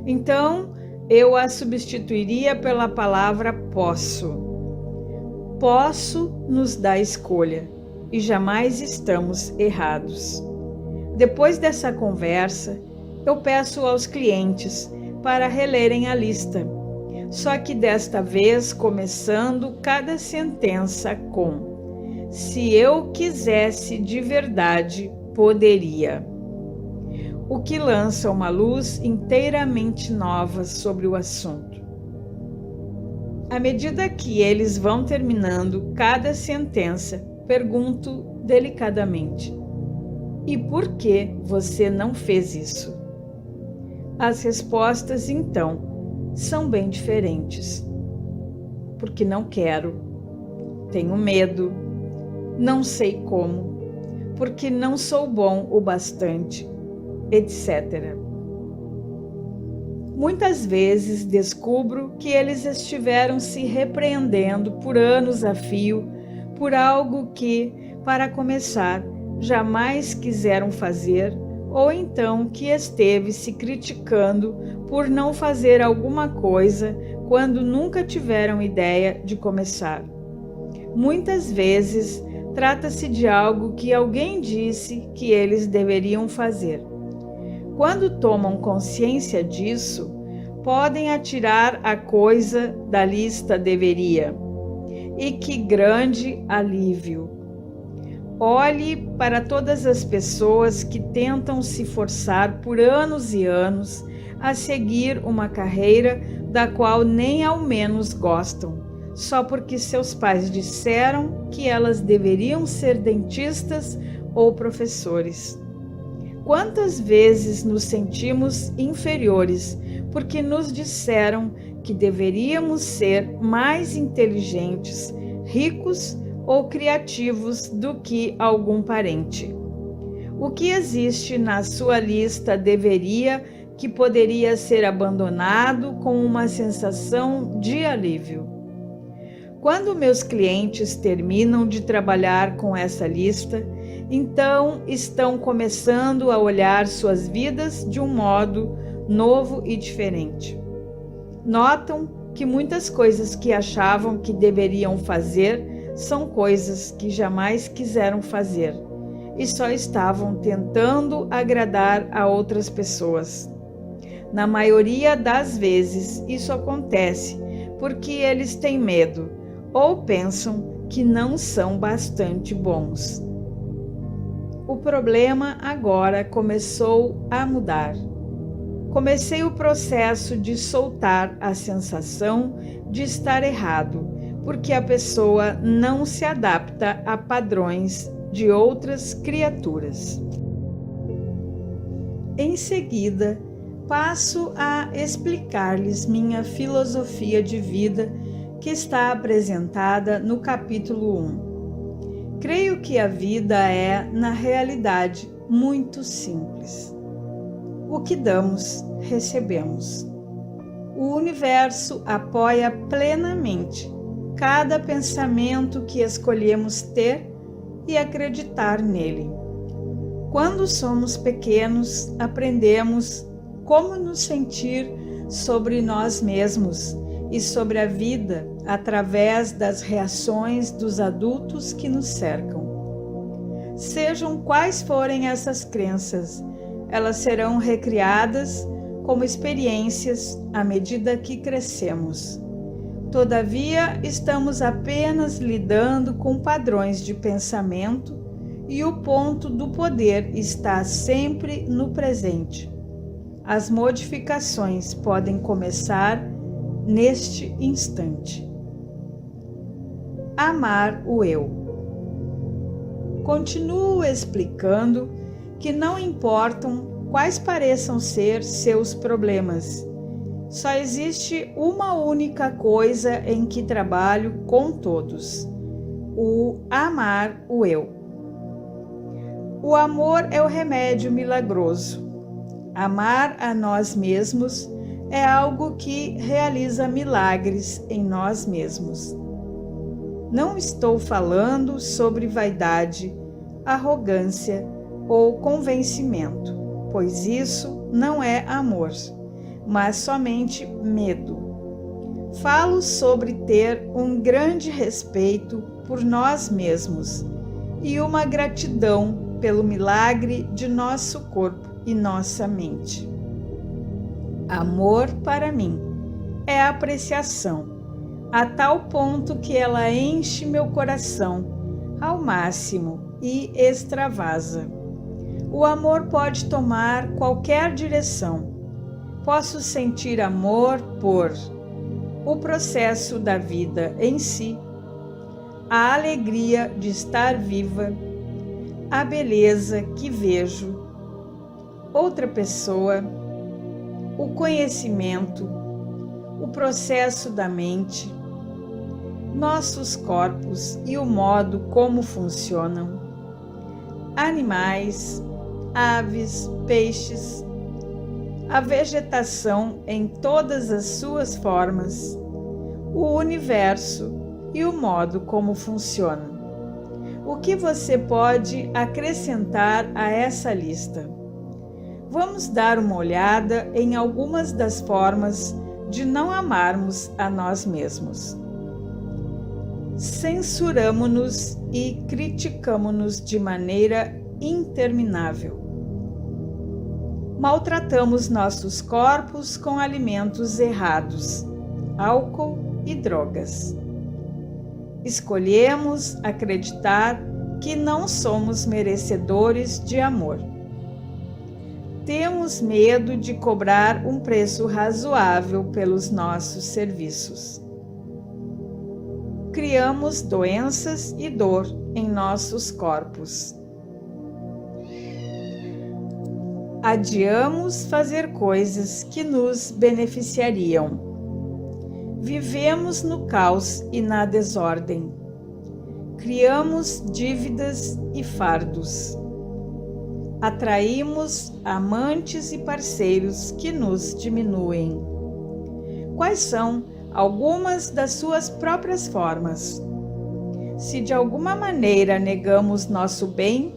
Então, eu a substituiria pela palavra posso. Posso nos dá escolha e jamais estamos errados. Depois dessa conversa, eu peço aos clientes para relerem a lista, só que desta vez começando cada sentença com: se eu quisesse de verdade, poderia. O que lança uma luz inteiramente nova sobre o assunto. À medida que eles vão terminando cada sentença, pergunto delicadamente: e por que você não fez isso? As respostas, então, são bem diferentes. Porque não quero, tenho medo, não sei como, porque não sou bom o bastante, etc. Muitas vezes descubro que eles estiveram se repreendendo por anos a fio por algo que, para começar, jamais quiseram fazer, ou então que esteve se criticando por não fazer alguma coisa quando nunca tiveram ideia de começar. Muitas vezes trata-se de algo que alguém disse que eles deveriam fazer. Quando tomam consciência disso, podem atirar a coisa da lista deveria. E que grande alívio! Olhe para todas as pessoas que tentam se forçar por anos e anos a seguir uma carreira da qual nem ao menos gostam, só porque seus pais disseram que elas deveriam ser dentistas ou professores. Quantas vezes nos sentimos inferiores porque nos disseram que deveríamos ser mais inteligentes, ricos ou criativos do que algum parente? O que existe na sua lista deveria que poderia ser abandonado com uma sensação de alívio? Quando meus clientes terminam de trabalhar com essa lista, então estão começando a olhar suas vidas de um modo novo e diferente. Notam que muitas coisas que achavam que deveriam fazer são coisas que jamais quiseram fazer e só estavam tentando agradar a outras pessoas. Na maioria das vezes, isso acontece porque eles têm medo ou pensam que não são bastante bons. O problema agora começou a mudar. Comecei o processo de soltar a sensação de estar errado, porque a pessoa não se adapta a padrões de outras criaturas. Em seguida, passo a explicar-lhes minha filosofia de vida que está apresentada no capítulo 1. Creio que a vida é, na realidade, muito simples. O que damos, recebemos. O universo apoia plenamente cada pensamento que escolhemos ter e acreditar nele. Quando somos pequenos, aprendemos como nos sentir sobre nós mesmos e sobre a vida através das reações dos adultos que nos cercam. Sejam quais forem essas crenças, elas serão recriadas como experiências à medida que crescemos. Todavia, estamos apenas lidando com padrões de pensamento e o ponto do poder está sempre no presente. As modificações podem começar neste instante. Amar o eu. Continuo explicando que não importam quais pareçam ser seus problemas. Só existe uma única coisa em que trabalho com todos: o amar o eu. O amor é o remédio milagroso. Amar a nós mesmos é algo que realiza milagres em nós mesmos. Não estou falando sobre vaidade, arrogância ou convencimento, pois isso não é amor, mas somente medo. Falo sobre ter um grande respeito por nós mesmos e uma gratidão pelo milagre de nosso corpo e nossa mente. Amor, para mim, é apreciação, a tal ponto que ela enche meu coração ao máximo e extravasa. O amor pode tomar qualquer direção. Posso sentir amor por o processo da vida em si, a alegria de estar viva, a beleza que vejo, outra pessoa, o conhecimento, o processo da mente, nossos corpos e o modo como funcionam, animais, aves, peixes, a vegetação em todas as suas formas, o universo e o modo como funciona. O que você pode acrescentar a essa lista? Vamos dar uma olhada em algumas das formas de não amarmos a nós mesmos. Censuramo-nos e criticamo-nos de maneira interminável. Maltratamos nossos corpos com alimentos errados, álcool e drogas. Escolhemos acreditar que não somos merecedores de amor. Temos medo de cobrar um preço razoável pelos nossos serviços. Criamos doenças e dor em nossos corpos. Adiamos fazer coisas que nos beneficiariam. Vivemos no caos e na desordem. Criamos dívidas e fardos. Atraímos amantes e parceiros que nos diminuem. Quais são algumas das suas próprias formas? Se de alguma maneira negamos nosso bem,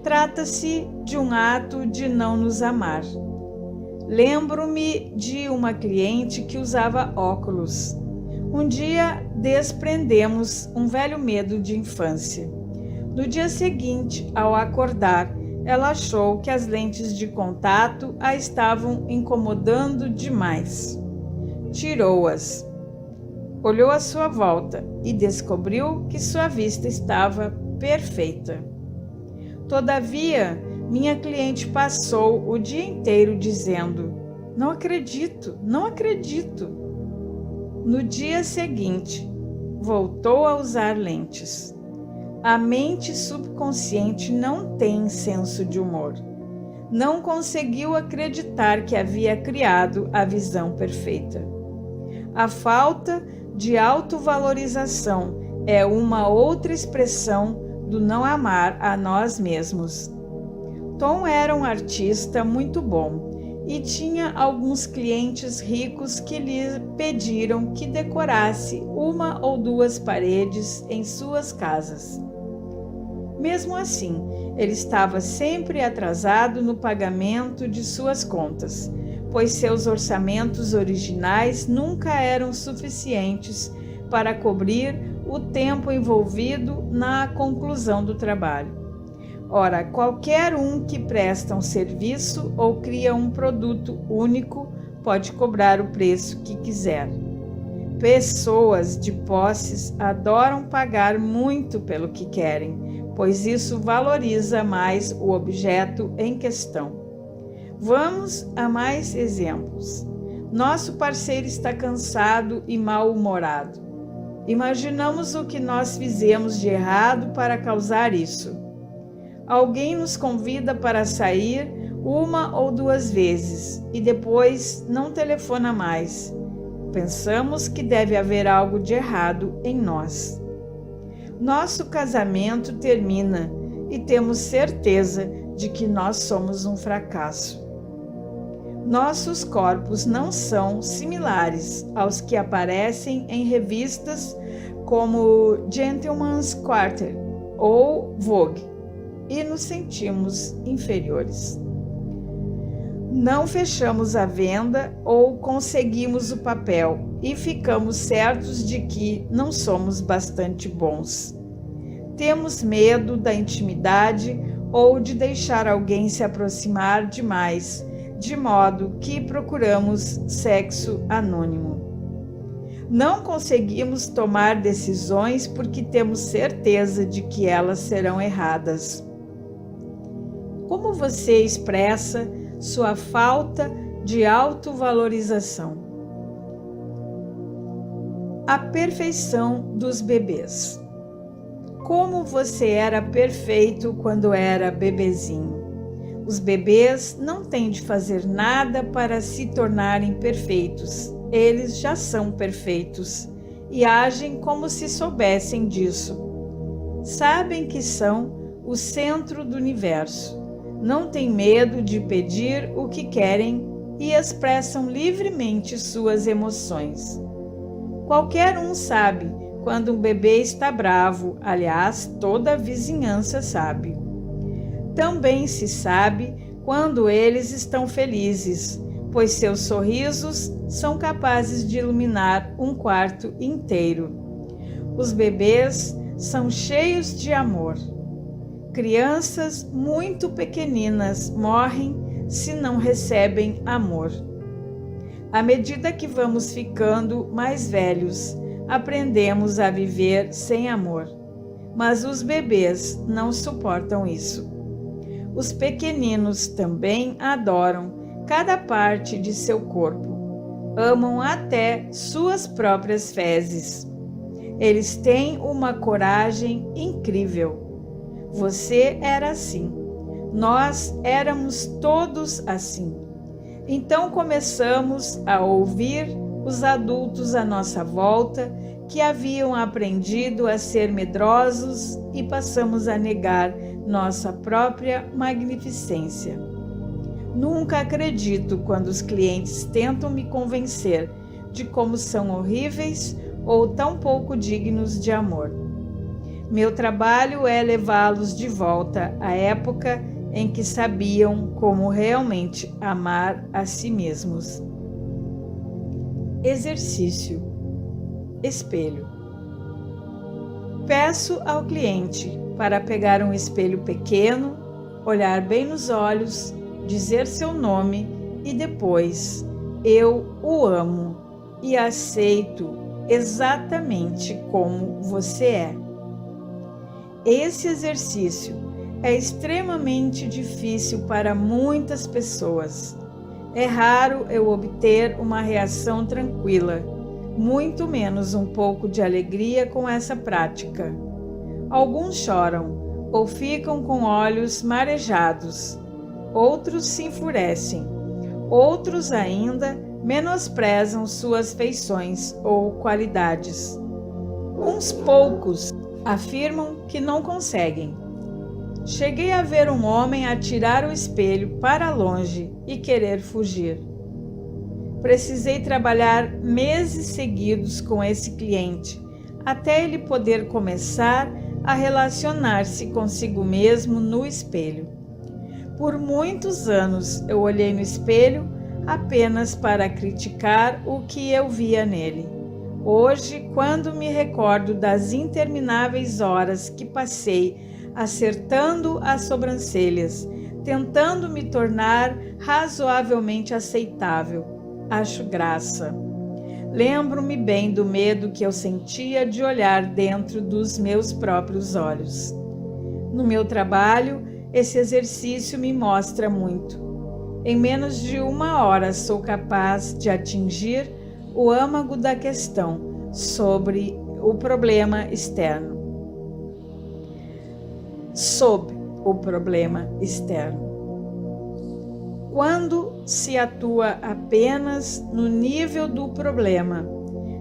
trata-se de um ato de não nos amar. Lembro-me de uma cliente que usava óculos. Um dia desprendemos um velho medo de infância. No dia seguinte, ao acordar, ela achou que as lentes de contato a estavam incomodando demais. Tirou-as. Olhou à sua volta e descobriu que sua vista estava perfeita. Todavia, minha cliente passou o dia inteiro dizendo: "Não acredito, não acredito." No dia seguinte, voltou a usar lentes. A mente subconsciente não tem senso de humor. Não conseguiu acreditar que havia criado a visão perfeita. A falta de autovalorização é uma outra expressão do não amar a nós mesmos. Tom era um artista muito bom e tinha alguns clientes ricos que lhe pediram que decorasse uma ou duas paredes em suas casas. Mesmo assim, ele estava sempre atrasado no pagamento de suas contas, pois seus orçamentos originais nunca eram suficientes para cobrir o tempo envolvido na conclusão do trabalho. Ora, qualquer um que presta um serviço ou cria um produto único pode cobrar o preço que quiser. Pessoas de posses adoram pagar muito pelo que querem, pois isso valoriza mais o objeto em questão. Vamos a mais exemplos. Nosso parceiro está cansado e mal-humorado. Imaginamos o que nós fizemos de errado para causar isso. Alguém nos convida para sair uma ou duas vezes e depois não telefona mais. Pensamos que deve haver algo de errado em nós. Nosso casamento termina e temos certeza de que nós somos um fracasso. Nossos corpos não são similares aos que aparecem em revistas como Gentleman's Quarter ou Vogue e nos sentimos inferiores. Não fechamos a venda ou conseguimos o papel e ficamos certos de que não somos bastante bons. Temos medo da intimidade ou de deixar alguém se aproximar demais, de modo que procuramos sexo anônimo. Não conseguimos tomar decisões porque temos certeza de que elas serão erradas. Como você expressa sua falta de autovalorização? A perfeição dos bebês. Como você era perfeito quando era bebezinho. Os bebês não têm de fazer nada para se tornarem perfeitos. Eles já são perfeitos e agem como se soubessem disso. Sabem que são o centro do universo. Não têm medo de pedir o que querem e expressam livremente suas emoções. Qualquer um sabe quando um bebê está bravo, aliás, toda a vizinhança sabe. Também se sabe quando eles estão felizes, pois seus sorrisos são capazes de iluminar um quarto inteiro. Os bebês são cheios de amor. Crianças muito pequeninas morrem se não recebem amor. À medida que vamos ficando mais velhos, aprendemos a viver sem amor. Mas os bebês não suportam isso. Os pequeninos também adoram cada parte de seu corpo. Amam até suas próprias fezes. Eles têm uma coragem incrível. Você era assim. Nós éramos todos assim. Então começamos a ouvir os adultos à nossa volta que haviam aprendido a ser medrosos e passamos a negar nossa própria magnificência. Nunca acredito quando os clientes tentam me convencer de como são horríveis ou tão pouco dignos de amor. Meu trabalho é levá-los de volta à época em que sabiam como realmente amar a si mesmos. Exercício. Espelho. Peço ao cliente para pegar um espelho pequeno, olhar bem nos olhos, dizer seu nome e depois, eu o amo e aceito exatamente como você é. Esse exercício é extremamente difícil para muitas pessoas. É raro eu obter uma reação tranquila, muito menos um pouco de alegria com essa prática. Alguns choram ou ficam com olhos marejados. Outros se enfurecem. Outros ainda menosprezam suas feições ou qualidades. Uns poucos afirmam que não conseguem. Cheguei a ver um homem atirar o espelho para longe e querer fugir. Precisei trabalhar meses seguidos com esse cliente, até ele poder começar a relacionar-se consigo mesmo no espelho. Por muitos anos eu olhei no espelho apenas para criticar o que eu via nele. Hoje, quando me recordo das intermináveis horas que passei acertando as sobrancelhas, tentando me tornar razoavelmente aceitável, acho graça. Lembro-me bem do medo que eu sentia de olhar dentro dos meus próprios olhos. No meu trabalho, esse exercício me mostra muito. Em menos de 1 hora sou capaz de atingir o âmago da questão sobre o problema externo. Sob o problema externo. Quando se atua apenas no nível do problema,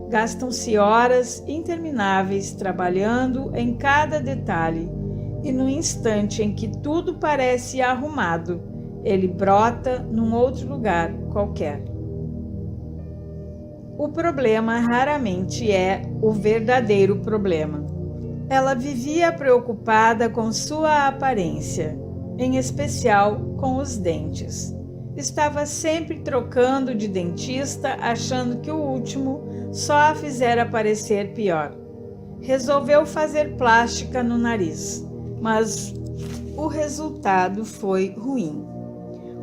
gastam-se horas intermináveis trabalhando em cada detalhe, e no instante em que tudo parece arrumado, ele brota num outro lugar qualquer. O problema raramente é o verdadeiro problema. Ela vivia preocupada com sua aparência, em especial com os dentes. Estava sempre trocando de dentista, achando que o último só a fizera parecer pior. Resolveu fazer plástica no nariz, mas o resultado foi ruim.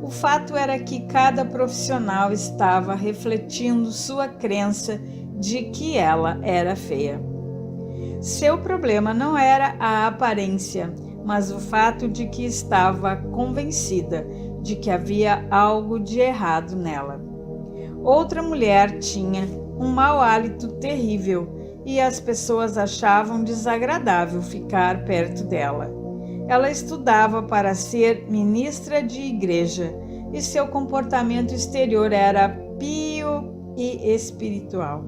O fato era que cada profissional estava refletindo sua crença de que ela era feia. Seu problema não era a aparência, mas o fato de que estava convencida de que havia algo de errado nela. Outra mulher tinha um mau hálito terrível e as pessoas achavam desagradável ficar perto dela. Ela estudava para ser ministra de igreja e seu comportamento exterior era pio e espiritual.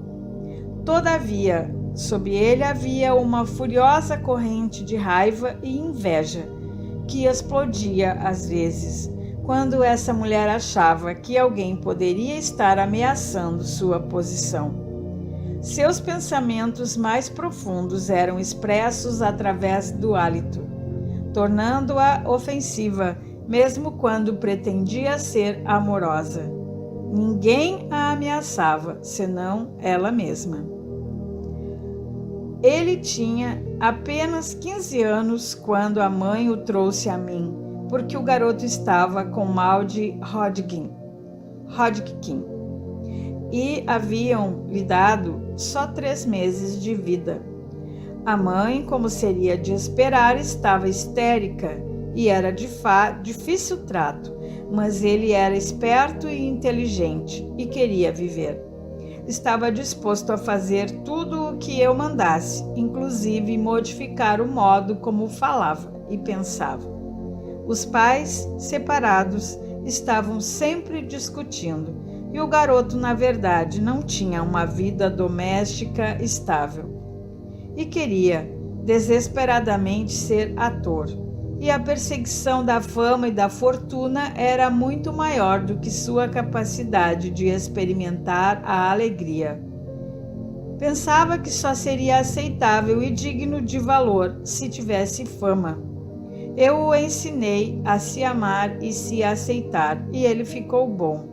Todavia, sob ele havia uma furiosa corrente de raiva e inveja que explodia às vezes, quando essa mulher achava que alguém poderia estar ameaçando sua posição. Seus pensamentos mais profundos eram expressos através do hálito, tornando-a ofensiva, mesmo quando pretendia ser amorosa. Ninguém a ameaçava, senão ela mesma. Ele tinha apenas 15 anos quando a mãe o trouxe a mim, porque o garoto estava com mal de Hodgkin, e haviam lhe dado só 3 meses de vida. A mãe, como seria de esperar, estava histérica e era difícil trato, mas ele era esperto e inteligente e queria viver. Estava disposto a fazer tudo o que eu mandasse, inclusive modificar o modo como falava e pensava. Os pais, separados, estavam sempre discutindo, e o garoto, na verdade, não tinha uma vida doméstica estável. E queria, desesperadamente, ser ator. E a perseguição da fama e da fortuna era muito maior do que sua capacidade de experimentar a alegria. Pensava que só seria aceitável e digno de valor se tivesse fama. Eu o ensinei a se amar e se aceitar, e ele ficou bom.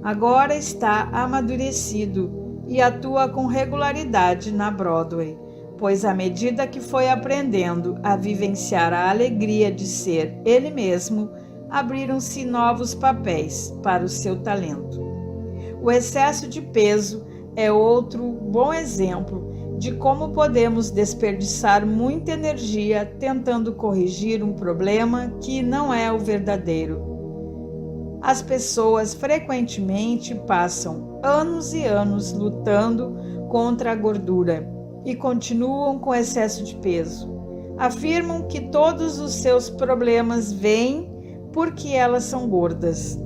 Agora está amadurecido e atua com regularidade na Broadway, pois à medida que foi aprendendo a vivenciar a alegria de ser ele mesmo, abriram-se novos papéis para o seu talento. O excesso de peso é outro bom exemplo de como podemos desperdiçar muita energia tentando corrigir um problema que não é o verdadeiro. As pessoas frequentemente passam anos e anos lutando contra a gordura e continuam com excesso de peso. Afirmam que todos os seus problemas vêm porque elas são gordas.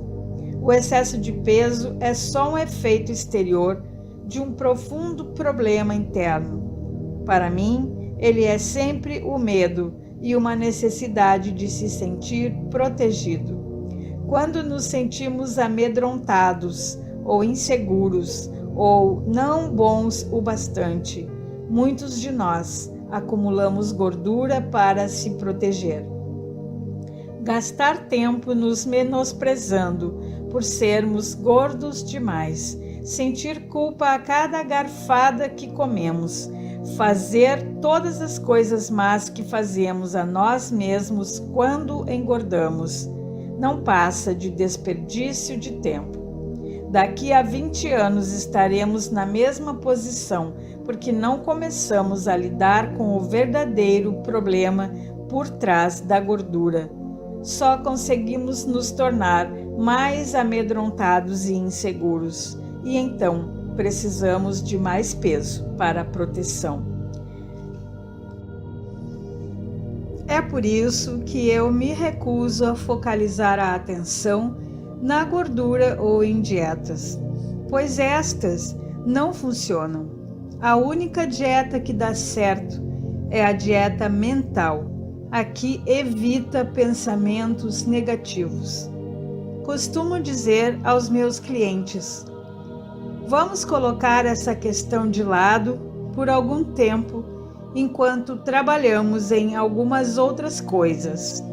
O excesso de peso é só um efeito exterior de um profundo problema interno. Para mim, ele é sempre o medo e uma necessidade de se sentir protegido. Quando nos sentimos amedrontados ou inseguros ou não bons o bastante, muitos de nós acumulamos gordura para se proteger. Gastar tempo nos menosprezando por sermos gordos demais, sentir culpa a cada garfada que comemos, fazer todas as coisas más que fazemos a nós mesmos quando engordamos, não passa de desperdício de tempo. Daqui a 20 anos estaremos na mesma posição, porque não começamos a lidar com o verdadeiro problema por trás da gordura. Só conseguimos nos tornar mais amedrontados e inseguros, e então precisamos de mais peso para a proteção. É por isso que eu me recuso a focalizar a atenção na gordura ou em dietas, pois estas não funcionam. A única dieta que dá certo é a dieta mental, a que evita pensamentos negativos. Costumo dizer aos meus clientes: vamos colocar essa questão de lado por algum tempo enquanto trabalhamos em algumas outras coisas.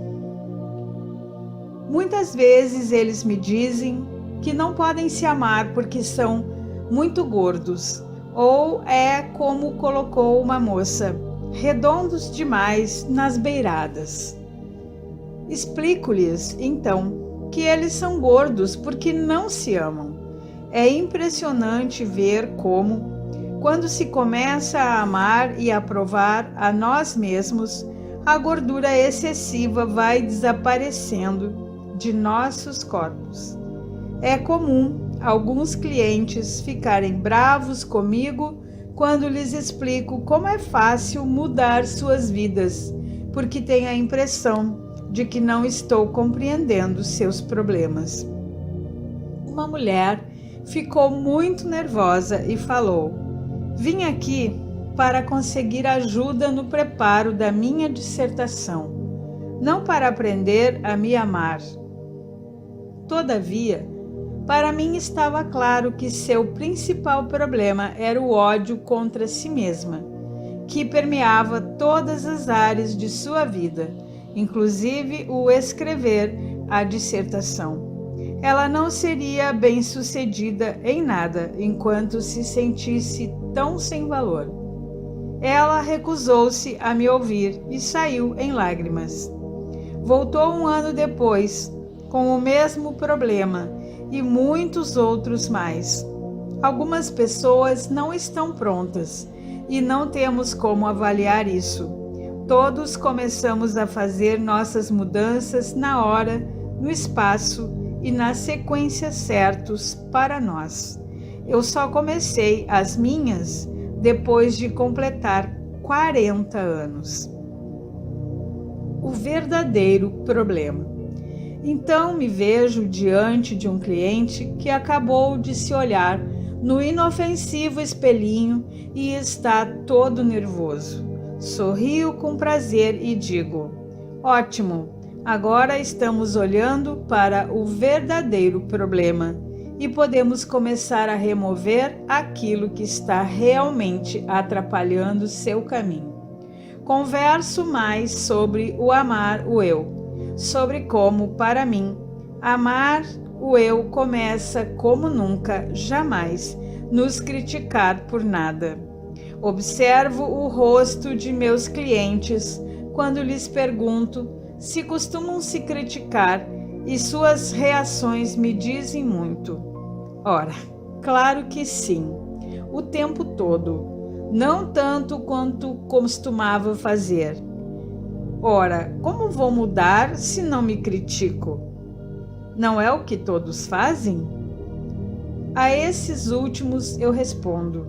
Muitas vezes eles me dizem que não podem se amar porque são muito gordos, ou é como colocou uma moça, redondos demais nas beiradas. Explico-lhes, então, que eles são gordos porque não se amam. É impressionante ver como, quando se começa a amar e aprovar a nós mesmos, a gordura excessiva vai desaparecendo de nossos corpos. É comum alguns clientes ficarem bravos comigo quando lhes explico como é fácil mudar suas vidas, porque têm a impressão de que não estou compreendendo seus problemas. Uma mulher ficou muito nervosa e falou: "Vim aqui para conseguir ajuda no preparo da minha dissertação, não para aprender a me amar." Todavia, para mim estava claro que seu principal problema era o ódio contra si mesma, que permeava todas as áreas de sua vida, inclusive o escrever a dissertação. Ela não seria bem-sucedida em nada enquanto se sentisse tão sem valor. Ela recusou-se a me ouvir e saiu em lágrimas. Voltou um ano depois, com o mesmo problema e muitos outros mais. Algumas pessoas não estão prontas e não temos como avaliar isso. Todos começamos a fazer nossas mudanças na hora, no espaço e na sequência certos para nós. Eu só comecei as minhas depois de completar 40 anos. O verdadeiro problema. Então me vejo diante de um cliente que acabou de se olhar no inofensivo espelhinho e está todo nervoso. Sorrio com prazer e digo: "Ótimo, agora estamos olhando para o verdadeiro problema e podemos começar a remover aquilo que está realmente atrapalhando seu caminho." Converso mais sobre o amar o eu, sobre como, para mim, amar o eu começa como nunca, jamais, nos criticar por nada. Observo o rosto de meus clientes quando lhes pergunto se costumam se criticar e suas reações me dizem muito. Ora, claro que sim, o tempo todo. Não tanto quanto costumava fazer. Ora, como vou mudar se não me critico? Não é o que todos fazem? A esses últimos eu respondo: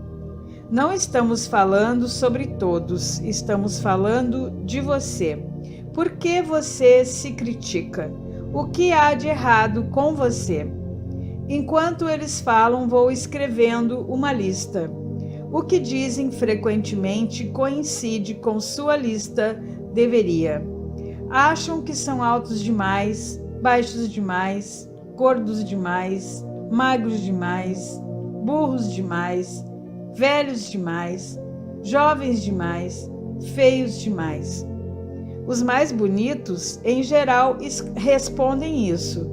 não estamos falando sobre todos, estamos falando de você. Por que você se critica? O que há de errado com você? Enquanto eles falam, vou escrevendo uma lista. O que dizem frequentemente coincide com sua lista deveria. Acham que são altos demais, baixos demais, gordos demais, magros demais, burros demais, velhos demais, jovens demais, feios demais. Os mais bonitos, em geral, respondem isso.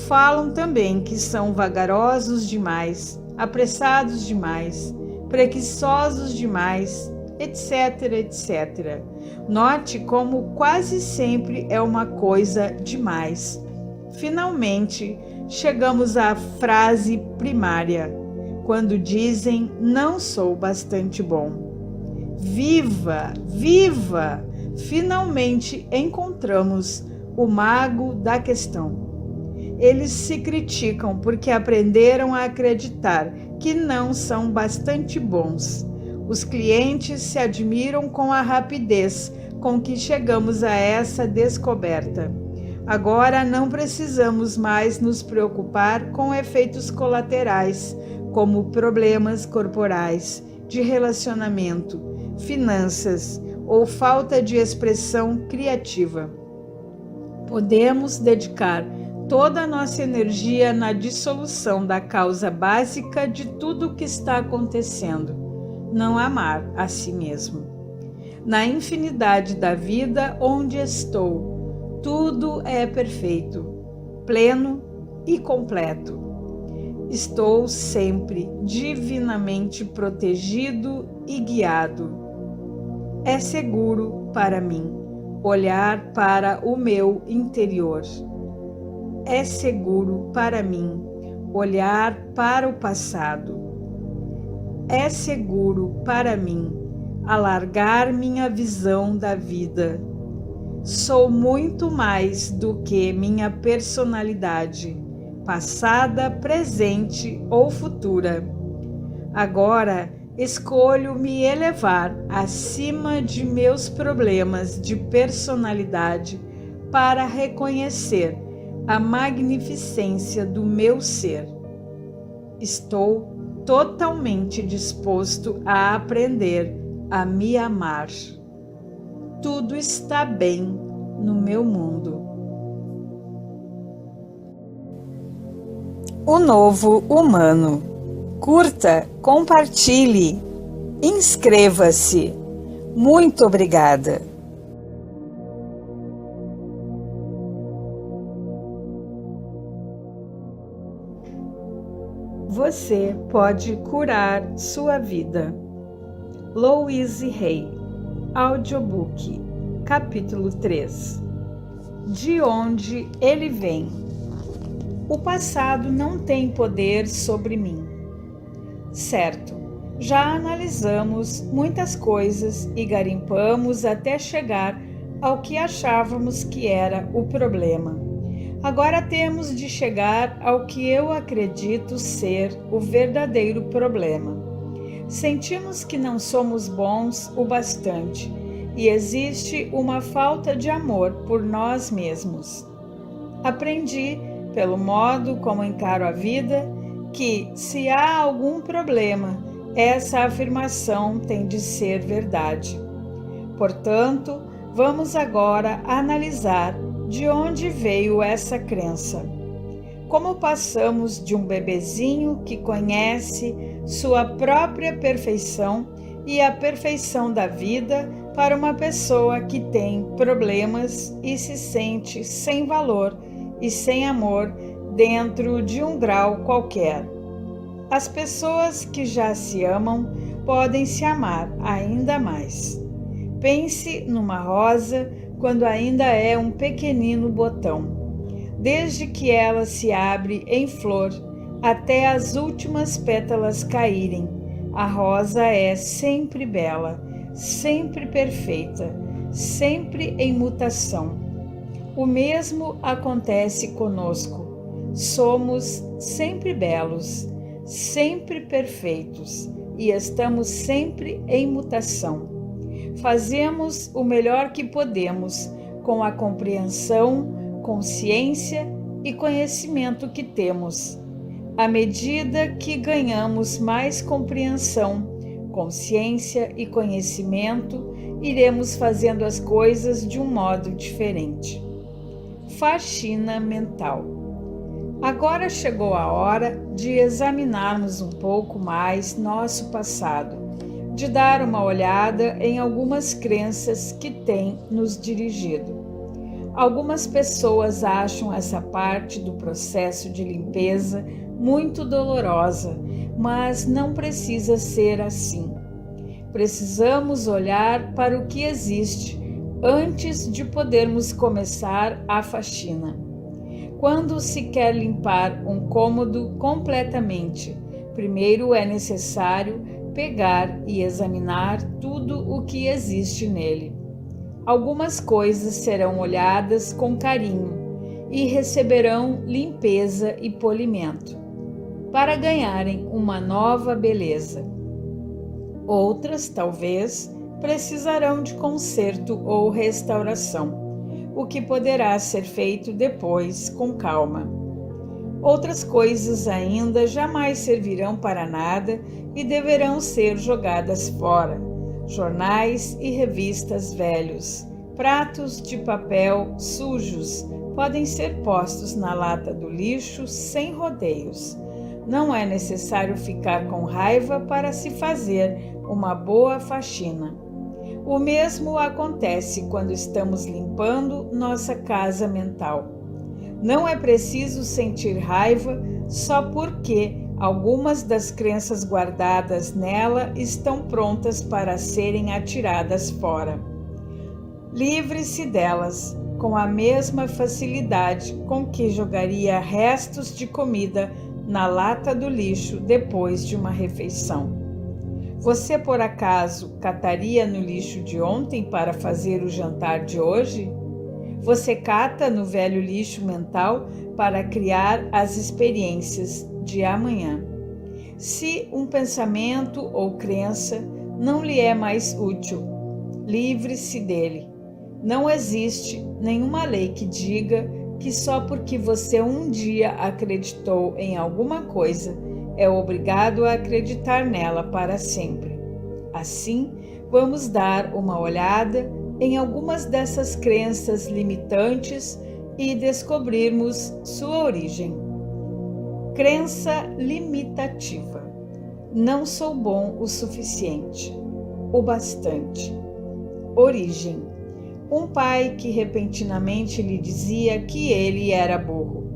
Falam também que são vagarosos demais, apressados demais, preguiçosos demais, etc, etc. Note como quase sempre é uma coisa demais. Finalmente, chegamos à frase primária, quando dizem não sou bastante bom. Viva, viva! Finalmente encontramos o mago da questão. Eles se criticam porque aprenderam a acreditar que não são bastante bons. Os clientes se admiram com a rapidez com que chegamos a essa descoberta. Agora não precisamos mais nos preocupar com efeitos colaterais, como problemas corporais, de relacionamento, finanças ou falta de expressão criativa. Podemos dedicar toda a nossa energia na dissolução da causa básica de tudo o que está acontecendo, não amar a si mesmo. Na infinidade da vida onde estou, tudo é perfeito, pleno e completo. Estou sempre divinamente protegido e guiado. É seguro para mim olhar para o meu interior. É seguro para mim olhar para o passado. É seguro para mim alargar minha visão da vida. Sou muito mais do que minha personalidade, passada, presente ou futura. Agora escolho me elevar acima de meus problemas de personalidade para reconhecer a magnificência do meu ser. Estou totalmente disposto a aprender a me amar. Tudo está bem no meu mundo. O novo humano. Curta, compartilhe, inscreva-se. Muito obrigada. Você pode curar sua vida. Louise Hay, audiobook, capítulo 3. De onde ele vem? O passado não tem poder sobre mim. Certo, já analisamos muitas coisas e garimpamos até chegar ao que achávamos que era o problema. Agora temos de chegar ao que eu acredito ser o verdadeiro problema. Sentimos que não somos bons o bastante e existe uma falta de amor por nós mesmos. Aprendi, pelo modo como encaro a vida, que se há algum problema, essa afirmação tem de ser verdade. Portanto, vamos agora analisar de onde veio essa crença. Como passamos de um bebezinho que conhece sua própria perfeição e a perfeição da vida para uma pessoa que tem problemas e se sente sem valor e sem amor dentro de um grau qualquer. As pessoas que já se amam podem se amar ainda mais. Pense numa rosa quando ainda é um pequenino botão. Desde que ela se abre em flor até as últimas pétalas caírem, a rosa é sempre bela, sempre perfeita, sempre em mutação. O mesmo acontece conosco. Somos sempre belos, sempre perfeitos e estamos sempre em mutação. Fazemos o melhor que podemos com a compreensão, consciência e conhecimento que temos. À medida que ganhamos mais compreensão, consciência e conhecimento, iremos fazendo as coisas de um modo diferente. Faxina mental. Agora chegou a hora de examinarmos um pouco mais nosso passado, de dar uma olhada em algumas crenças que têm nos dirigido. Algumas pessoas acham essa parte do processo de limpeza muito dolorosa, mas não precisa ser assim. Precisamos olhar para o que existe antes de podermos começar a faxina. Quando se quer limpar um cômodo completamente, primeiro é necessário pegar e examinar tudo o que existe nele. Algumas coisas serão olhadas com carinho e receberão limpeza e polimento, para ganharem uma nova beleza. Outras, talvez, precisarão de conserto ou restauração, o que poderá ser feito depois com calma. Outras coisas ainda jamais servirão para nada e deverão ser jogadas fora. Jornais e revistas velhos, pratos de papel sujos podem ser postos na lata do lixo sem rodeios. Não é necessário ficar com raiva para se fazer uma boa faxina. O mesmo acontece quando estamos limpando nossa casa mental. Não é preciso sentir raiva só porque algumas das crenças guardadas nela estão prontas para serem atiradas fora. Livre-se delas, com a mesma facilidade com que jogaria restos de comida na lata do lixo depois de uma refeição. Você, por acaso, cataria no lixo de ontem para fazer o jantar de hoje? Você cata no velho lixo mental para criar as experiências de amanhã. Se um pensamento ou crença não lhe é mais útil, livre-se dele. Não existe nenhuma lei que diga que só porque você um dia acreditou em alguma coisa, é obrigado a acreditar nela para sempre. Assim, vamos dar uma olhada em algumas dessas crenças limitantes e descobrirmos sua origem. Crença limitativa. Não sou bom o suficiente, o bastante. Origem. Um pai que repentinamente lhe dizia que ele era burro.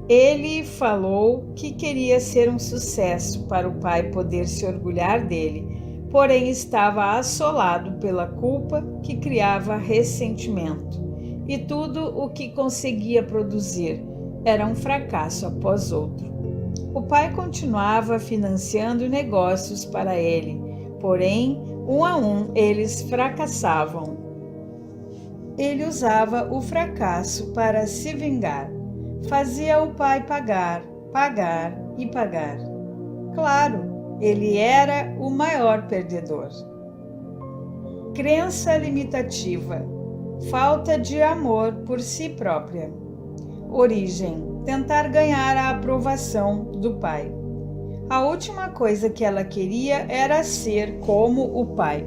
Ele falou que queria ser um sucesso para o pai poder se orgulhar dele, porém estava assolado pela culpa que criava ressentimento. E tudo o que conseguia produzir era um fracasso após outro. O pai continuava financiando negócios para ele, porém, um a um, eles fracassavam. Ele usava o fracasso para se vingar. Fazia o pai pagar, pagar e pagar. Claro, ele era o maior perdedor. Crença limitativa. Falta de amor por si própria. Origem. Tentar ganhar a aprovação do pai. A última coisa que ela queria era ser como o pai.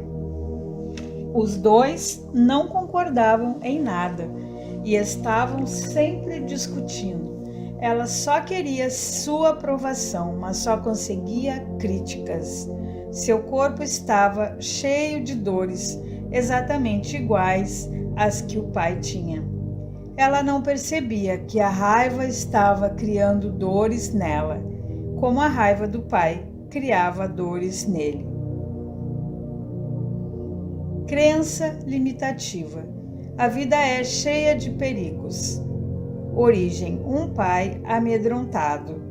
Os dois não concordavam em nada e estavam sempre discutindo. Ela só queria sua aprovação, mas só conseguia críticas. Seu corpo estava cheio de dores, exatamente iguais às que o pai tinha. Ela não percebia que a raiva estava criando dores nela, como a raiva do pai criava dores nele. Crença limitativa. A vida é cheia de perigos. Origem. Um pai amedrontado.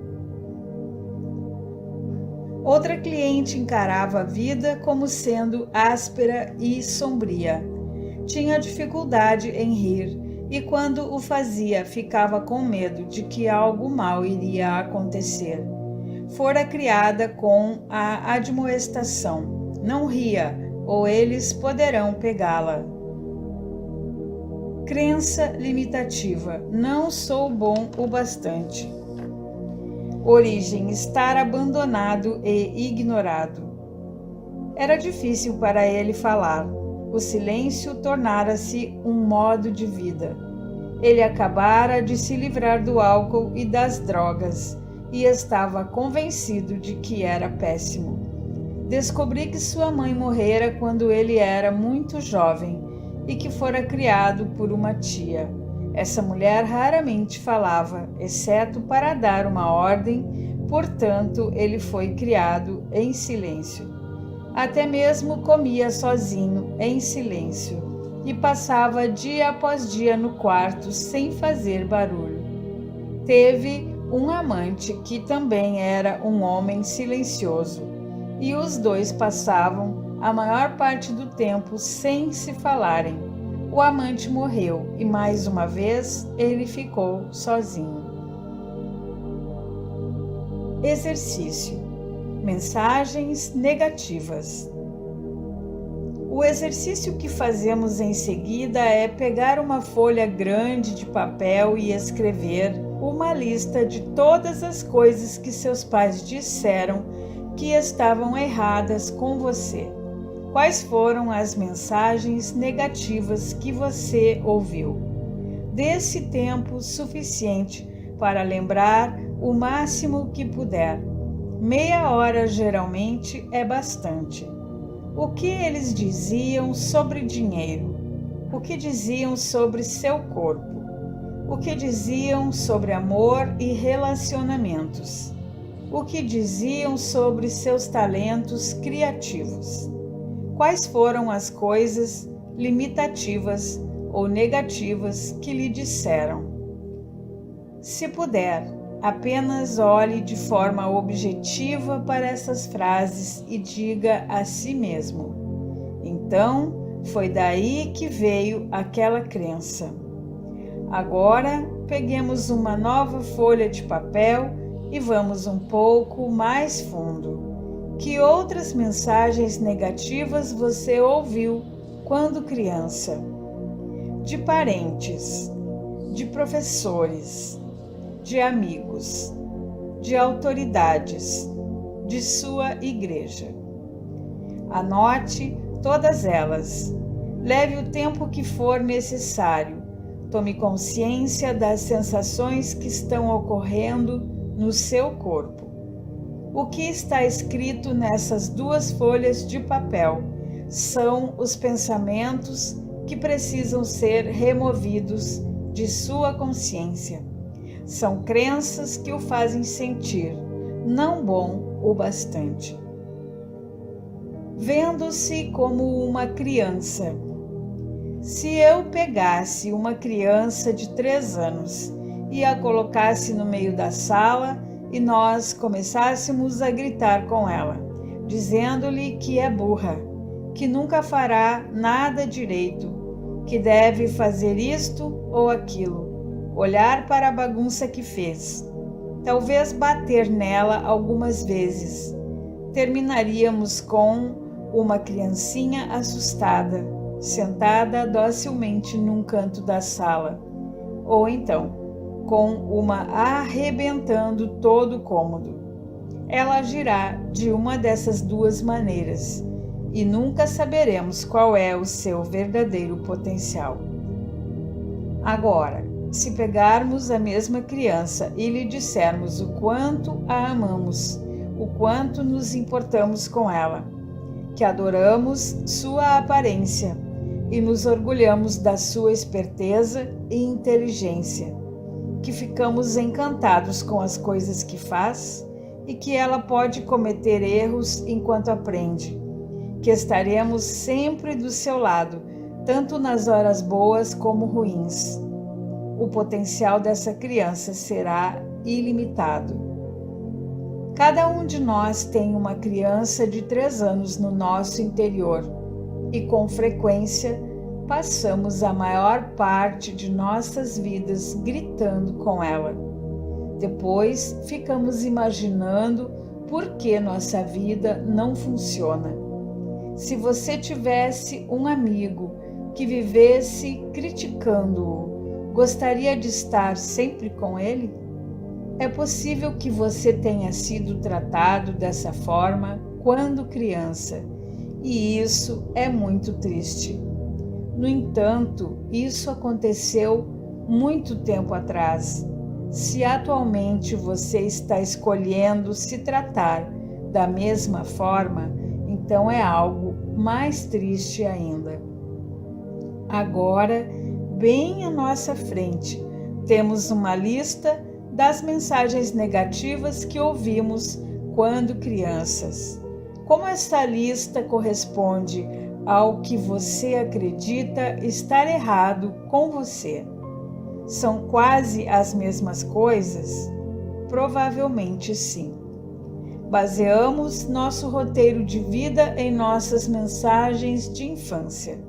Outra cliente encarava a vida como sendo áspera e sombria. Tinha dificuldade em rir e, quando o fazia, ficava com medo de que algo mal iria acontecer. Fora criada com a admoestação: não ria, ou eles poderão pegá-la. Crença limitativa. Não sou bom o bastante. Origem. Estar abandonado e ignorado. Era difícil para ele falar. O silêncio tornara-se um modo de vida. Ele acabara de se livrar do álcool e das drogas e estava convencido de que era péssimo. Descobri que sua mãe morrera quando ele era muito jovem e que fora criado por uma tia. Essa mulher raramente falava, exceto para dar uma ordem, portanto, ele foi criado em silêncio. Até mesmo comia sozinho, em silêncio, e passava dia após dia no quarto sem fazer barulho. Teve um amante que também era um homem silencioso, e os dois passavam a maior parte do tempo sem se falarem. O amante morreu e mais uma vez ele ficou sozinho. Exercício. Mensagens negativas. O exercício que fazemos em seguida é pegar uma folha grande de papel e escrever uma lista de todas as coisas que seus pais disseram que estavam erradas com você. Quais foram as mensagens negativas que você ouviu? Dê-se tempo suficiente para lembrar o máximo que puder. Meia hora geralmente é bastante. O que eles diziam sobre dinheiro? O que diziam sobre seu corpo? O que diziam sobre amor e relacionamentos? O que diziam sobre seus talentos criativos? Quais foram as coisas limitativas ou negativas que lhe disseram. Se puder, apenas olhe de forma objetiva para essas frases e diga a si mesmo: então, foi daí que veio aquela crença. Agora, peguemos uma nova folha de papel e vamos um pouco mais fundo. Que outras mensagens negativas você ouviu quando criança? De parentes, de professores, de amigos, de autoridades, de sua igreja. Anote todas elas. Leve o tempo que for necessário. Tome consciência das sensações que estão ocorrendo no seu corpo. O que está escrito nessas 2 folhas de papel são os pensamentos que precisam ser removidos de sua consciência. São crenças que o fazem sentir não bom o bastante. Vendo-se como uma criança. Se eu pegasse uma criança de 3 anos e a colocasse no meio da sala e nós começássemos a gritar com ela, dizendo-lhe que é burra, que nunca fará nada direito, que deve fazer isto ou aquilo, olhar para a bagunça que fez, talvez bater nela algumas vezes, terminaríamos com uma criancinha assustada, sentada docilmente num canto da sala, ou então, com uma arrebentando todo o cômodo. Ela agirá de uma dessas 2 maneiras, e nunca saberemos qual é o seu verdadeiro potencial. Agora, se pegarmos a mesma criança e lhe dissermos o quanto a amamos, o quanto nos importamos com ela, que adoramos sua aparência e nos orgulhamos da sua esperteza e inteligência, que ficamos encantados com as coisas que faz e que ela pode cometer erros enquanto aprende, que estaremos sempre do seu lado, tanto nas horas boas como ruins. O potencial dessa criança será ilimitado. Cada um de nós tem uma criança de 3 anos no nosso interior e, com frequência, passamos a maior parte de nossas vidas gritando com ela. Depois, ficamos imaginando por que nossa vida não funciona. Se você tivesse um amigo que vivesse criticando-o, gostaria de estar sempre com ele? É possível que você tenha sido tratado dessa forma quando criança, e isso é muito triste. No entanto, isso aconteceu muito tempo atrás. Se atualmente você está escolhendo se tratar da mesma forma, então é algo mais triste ainda. Agora, bem à nossa frente, temos uma lista das mensagens negativas que ouvimos quando crianças. Como esta lista corresponde ao que você acredita estar errado com você? São quase as mesmas coisas? Provavelmente sim. Baseamos nosso roteiro de vida em nossas mensagens de infância.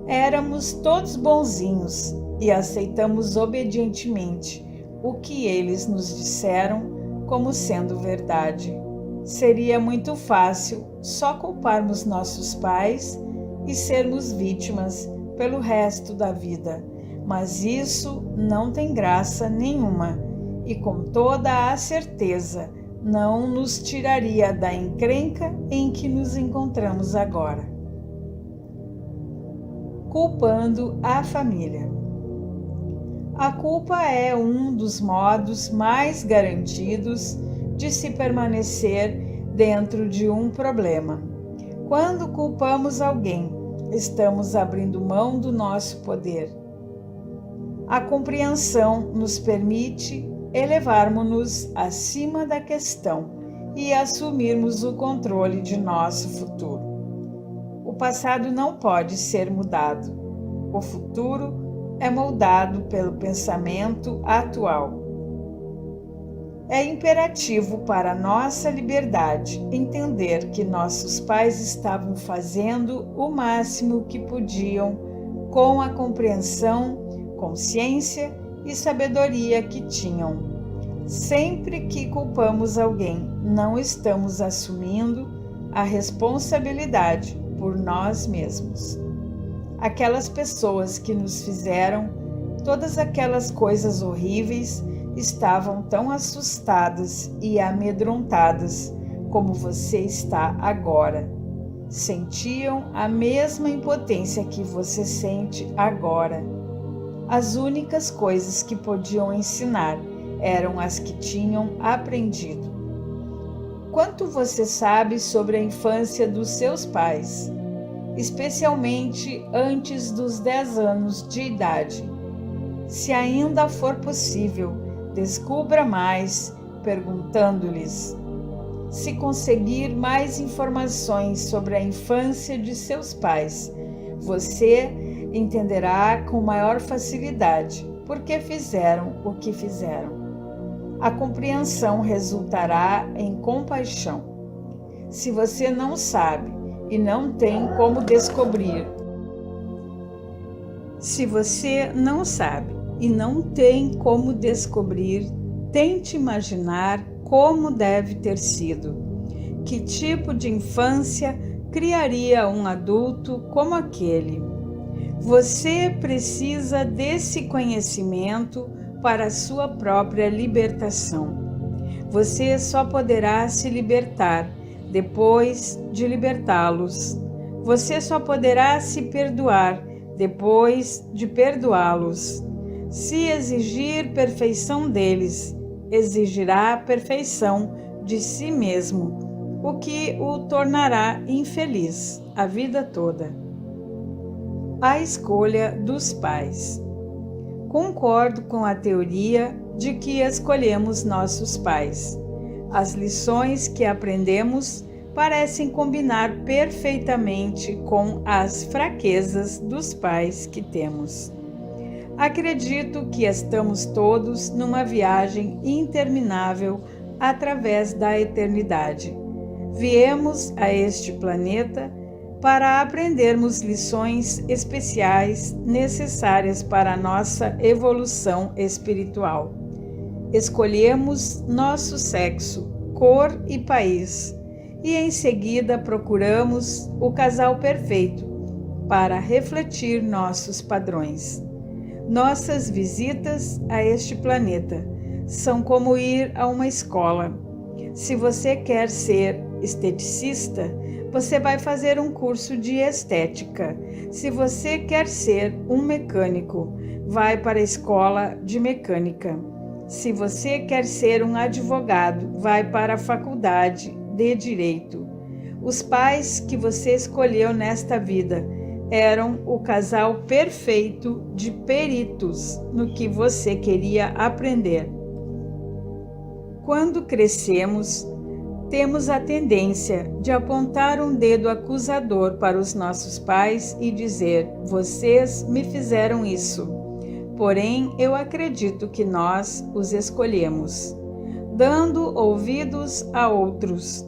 Éramos todos bonzinhos e aceitamos obedientemente o que eles nos disseram como sendo verdade. Seria muito fácil só culparmos nossos pais e sermos vítimas pelo resto da vida, mas isso não tem graça nenhuma e, com toda a certeza, não nos tiraria da encrenca em que nos encontramos agora. Culpando a família. A culpa é um dos modos mais garantidos de se permanecer dentro de um problema. Quando culpamos alguém, estamos abrindo mão do nosso poder. A compreensão nos permite elevarmos-nos acima da questão e assumirmos o controle de nosso futuro. O passado não pode ser mudado. O futuro é moldado pelo pensamento atual. É imperativo para a nossa liberdade entender que nossos pais estavam fazendo o máximo que podiam com a compreensão, consciência e sabedoria que tinham. Sempre que culpamos alguém, não estamos assumindo a responsabilidade por nós mesmos. Aquelas pessoas que nos fizeram todas aquelas coisas horríveis estavam tão assustadas e amedrontadas como você está agora. Sentiam a mesma impotência que você sente agora. As únicas coisas que podiam ensinar eram as que tinham aprendido. Quanto você sabe sobre a infância dos seus pais, especialmente antes dos 10 anos de idade? Se ainda for possível, descubra mais perguntando-lhes. Se conseguir mais informações sobre a infância de seus pais, você entenderá com maior facilidade por que fizeram o que fizeram. A compreensão resultará em compaixão. Se você não sabe e não tem como descobrir, tente imaginar como deve ter sido. Que tipo de infância criaria um adulto como aquele? Você precisa desse conhecimento para a sua própria libertação. Você só poderá se libertar depois de libertá-los. Você só poderá se perdoar depois de perdoá-los. Se exigir perfeição deles, exigirá a perfeição de si mesmo, o que o tornará infeliz a vida toda. A escolha dos pais. Concordo com a teoria de que escolhemos nossos pais. As lições que aprendemos parecem combinar perfeitamente com as fraquezas dos pais que temos. Acredito que estamos todos numa viagem interminável através da eternidade. Viemos a este planeta para aprendermos lições especiais necessárias para a nossa evolução espiritual. Escolhemos nosso sexo, cor e país, e em seguida procuramos o casal perfeito para refletir nossos padrões. Nossas visitas a este planeta são como ir a uma escola. Se você quer ser esteticista, você vai fazer um curso de estética. Se você quer ser um mecânico, vai para a escola de mecânica. Se você quer ser um advogado, vai para a faculdade de direito. Os pais que você escolheu nesta vida eram o casal perfeito de peritos no que você queria aprender. Quando crescemos, temos a tendência de apontar um dedo acusador para os nossos pais e dizer: vocês me fizeram isso. Porém, eu acredito que nós os escolhemos, dando ouvidos a outros.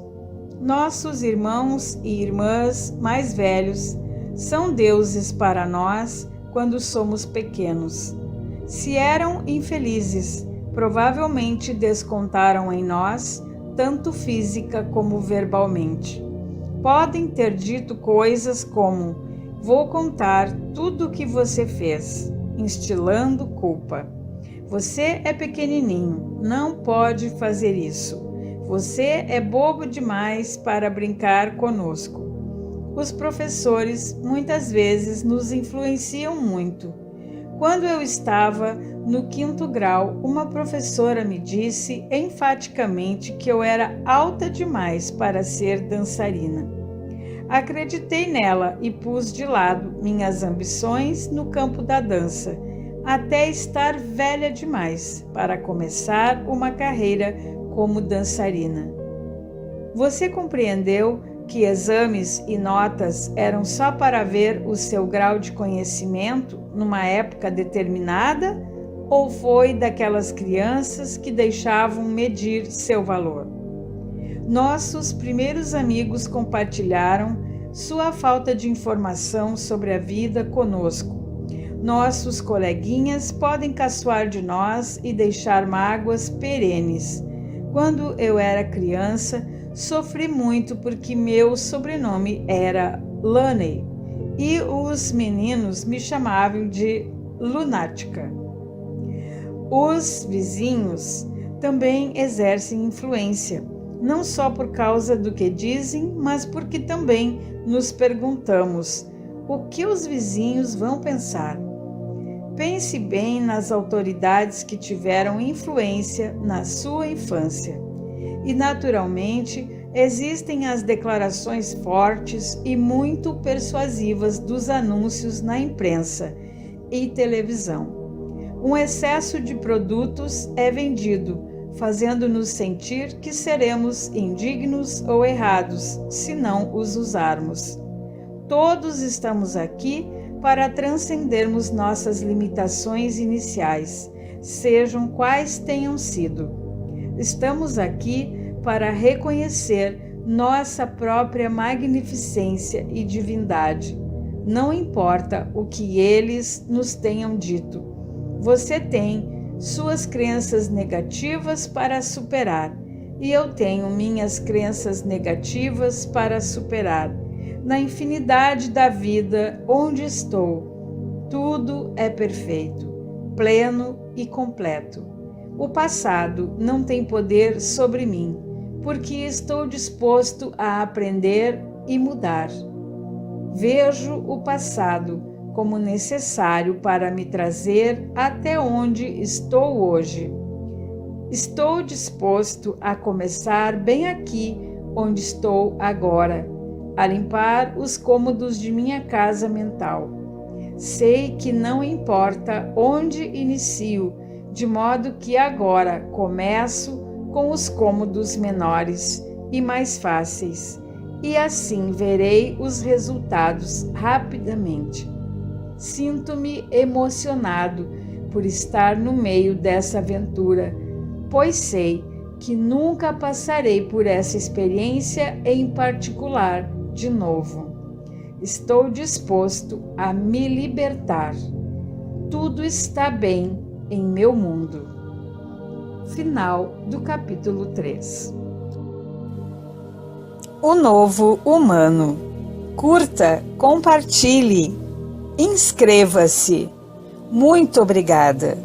Nossos irmãos e irmãs mais velhos são deuses para nós quando somos pequenos. Se eram infelizes, provavelmente descontaram em nós, tanto física como verbalmente. Podem ter dito coisas como: vou contar tudo o que você fez, instilando culpa. Você é pequenininho, não pode fazer isso. Você é bobo demais para brincar conosco. Os professores muitas vezes nos influenciam muito. Quando eu estava no 5º grau, uma professora me disse enfaticamente que eu era alta demais para ser dançarina. Acreditei nela e pus de lado minhas ambições no campo da dança, até estar velha demais para começar uma carreira como dançarina. Você compreendeu que exames e notas eram só para ver o seu grau de conhecimento numa época determinada, ou foi daquelas crianças que deixavam medir seu valor? Nossos primeiros amigos compartilharam sua falta de informação sobre a vida conosco. Nossos coleguinhas podem caçoar de nós e deixar mágoas perenes. Quando eu era criança, sofri muito porque meu sobrenome era Laney e os meninos me chamavam de lunática. Os vizinhos também exercem influência, não só por causa do que dizem, mas porque também nos perguntamos: o que os vizinhos vão pensar? Pense bem nas autoridades que tiveram influência na sua infância. E, naturalmente, existem as declarações fortes e muito persuasivas dos anúncios na imprensa e televisão. Um excesso de produtos é vendido, fazendo-nos sentir que seremos indignos ou errados se não os usarmos. Todos estamos aqui para transcendermos nossas limitações iniciais, sejam quais tenham sido. Estamos aqui para reconhecer nossa própria magnificência e divindade. Não importa o que eles nos tenham dito. Você tem suas crenças negativas para superar, e eu tenho minhas crenças negativas para superar. Na infinidade da vida onde estou, tudo é perfeito, pleno e completo. O passado não tem poder sobre mim, porque estou disposto a aprender e mudar. Vejo o passado como necessário para me trazer até onde estou hoje. Estou disposto a começar bem aqui onde estou agora, a limpar os cômodos de minha casa mental. Sei que não importa onde inicio, de modo que agora começo com os cômodos menores e mais fáceis, e assim verei os resultados rapidamente. Sinto-me emocionado por estar no meio dessa aventura, pois sei que nunca passarei por essa experiência em particular de novo. Estou disposto a me libertar. Tudo está bem em meu mundo. Final do capítulo 3. O novo humano. Curta, compartilhe, inscreva-se. Muito obrigada.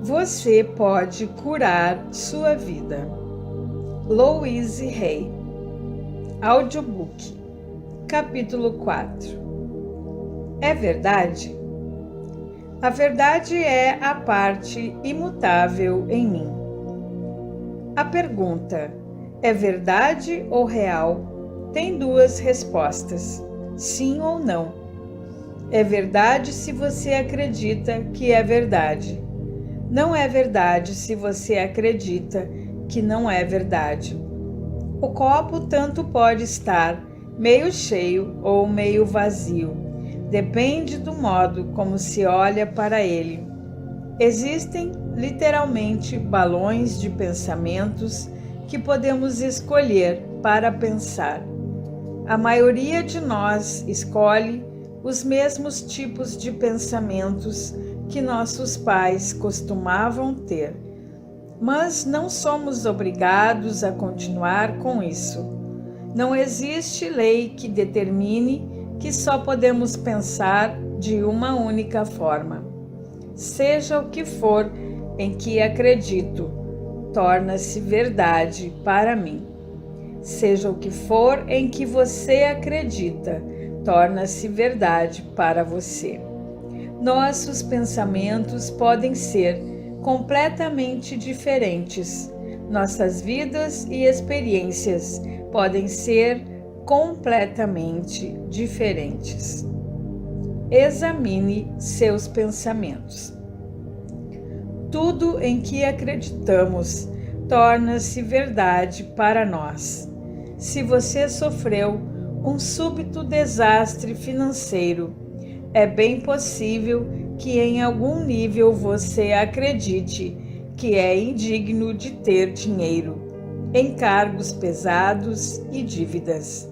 Você pode curar sua vida. Louise Hay. Audiobook. Capítulo 4. É verdade? A verdade é a parte imutável em mim. A pergunta, é verdade ou real? Tem duas respostas, sim ou não. É verdade se você acredita que é verdade. Não é verdade se você acredita que não é verdade. O copo tanto pode estar meio cheio ou meio vazio. Depende do modo como se olha para ele. Existem literalmente balões de pensamentos que podemos escolher para pensar. A maioria de nós escolhe os mesmos tipos de pensamentos que nossos pais costumavam ter, mas não somos obrigados a continuar com isso. Não existe lei que determine que só podemos pensar de uma única forma. Seja o que for em que acredito, torna-se verdade para mim. Seja o que for em que você acredita, torna-se verdade para você. Nossos pensamentos podem ser completamente diferentes. Nossas vidas e experiências podem ser completamente diferentes. Examine seus pensamentos. Tudo em que acreditamos torna-se verdade para nós. Se você sofreu um súbito desastre financeiro, é bem possível que em algum nível você acredite que é indigno de ter dinheiro, encargos pesados e dívidas.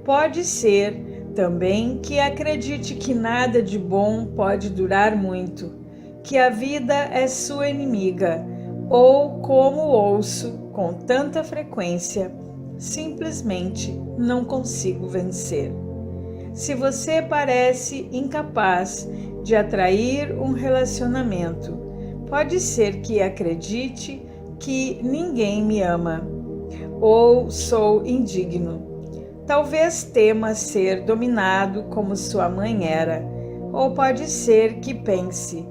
Pode ser também que acredite que nada de bom pode durar muito, que a vida é sua inimiga, ou, como ouço com tanta frequência, simplesmente não consigo vencer. Se você parece incapaz de atrair um relacionamento, pode ser que acredite que ninguém me ama, ou sou indigno. Talvez tema ser dominado como sua mãe era, ou pode ser que pense: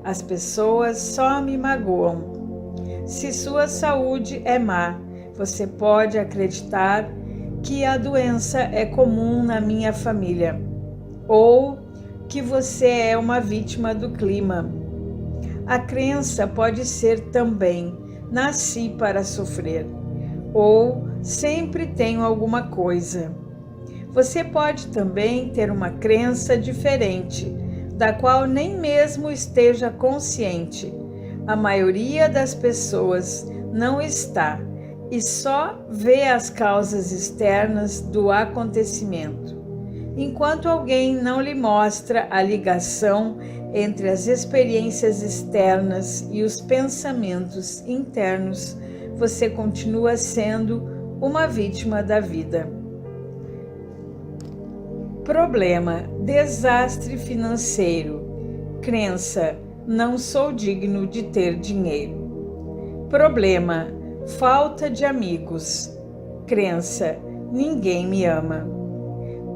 as pessoas só me magoam. Se sua saúde é má, você pode acreditar que a doença é comum na minha família, ou que você é uma vítima do clima. A crença pode ser também: nasci para sofrer, ou sempre tenho alguma coisa. Você pode também ter uma crença diferente, da qual nem mesmo esteja consciente. A maioria das pessoas não está e só vê as causas externas do acontecimento. Enquanto alguém não lhe mostra a ligação entre as experiências externas e os pensamentos internos, você continua sendo uma vítima da vida. Problema: desastre financeiro. Crença: não sou digno de ter dinheiro. Problema: falta de amigos. Crença: ninguém me ama.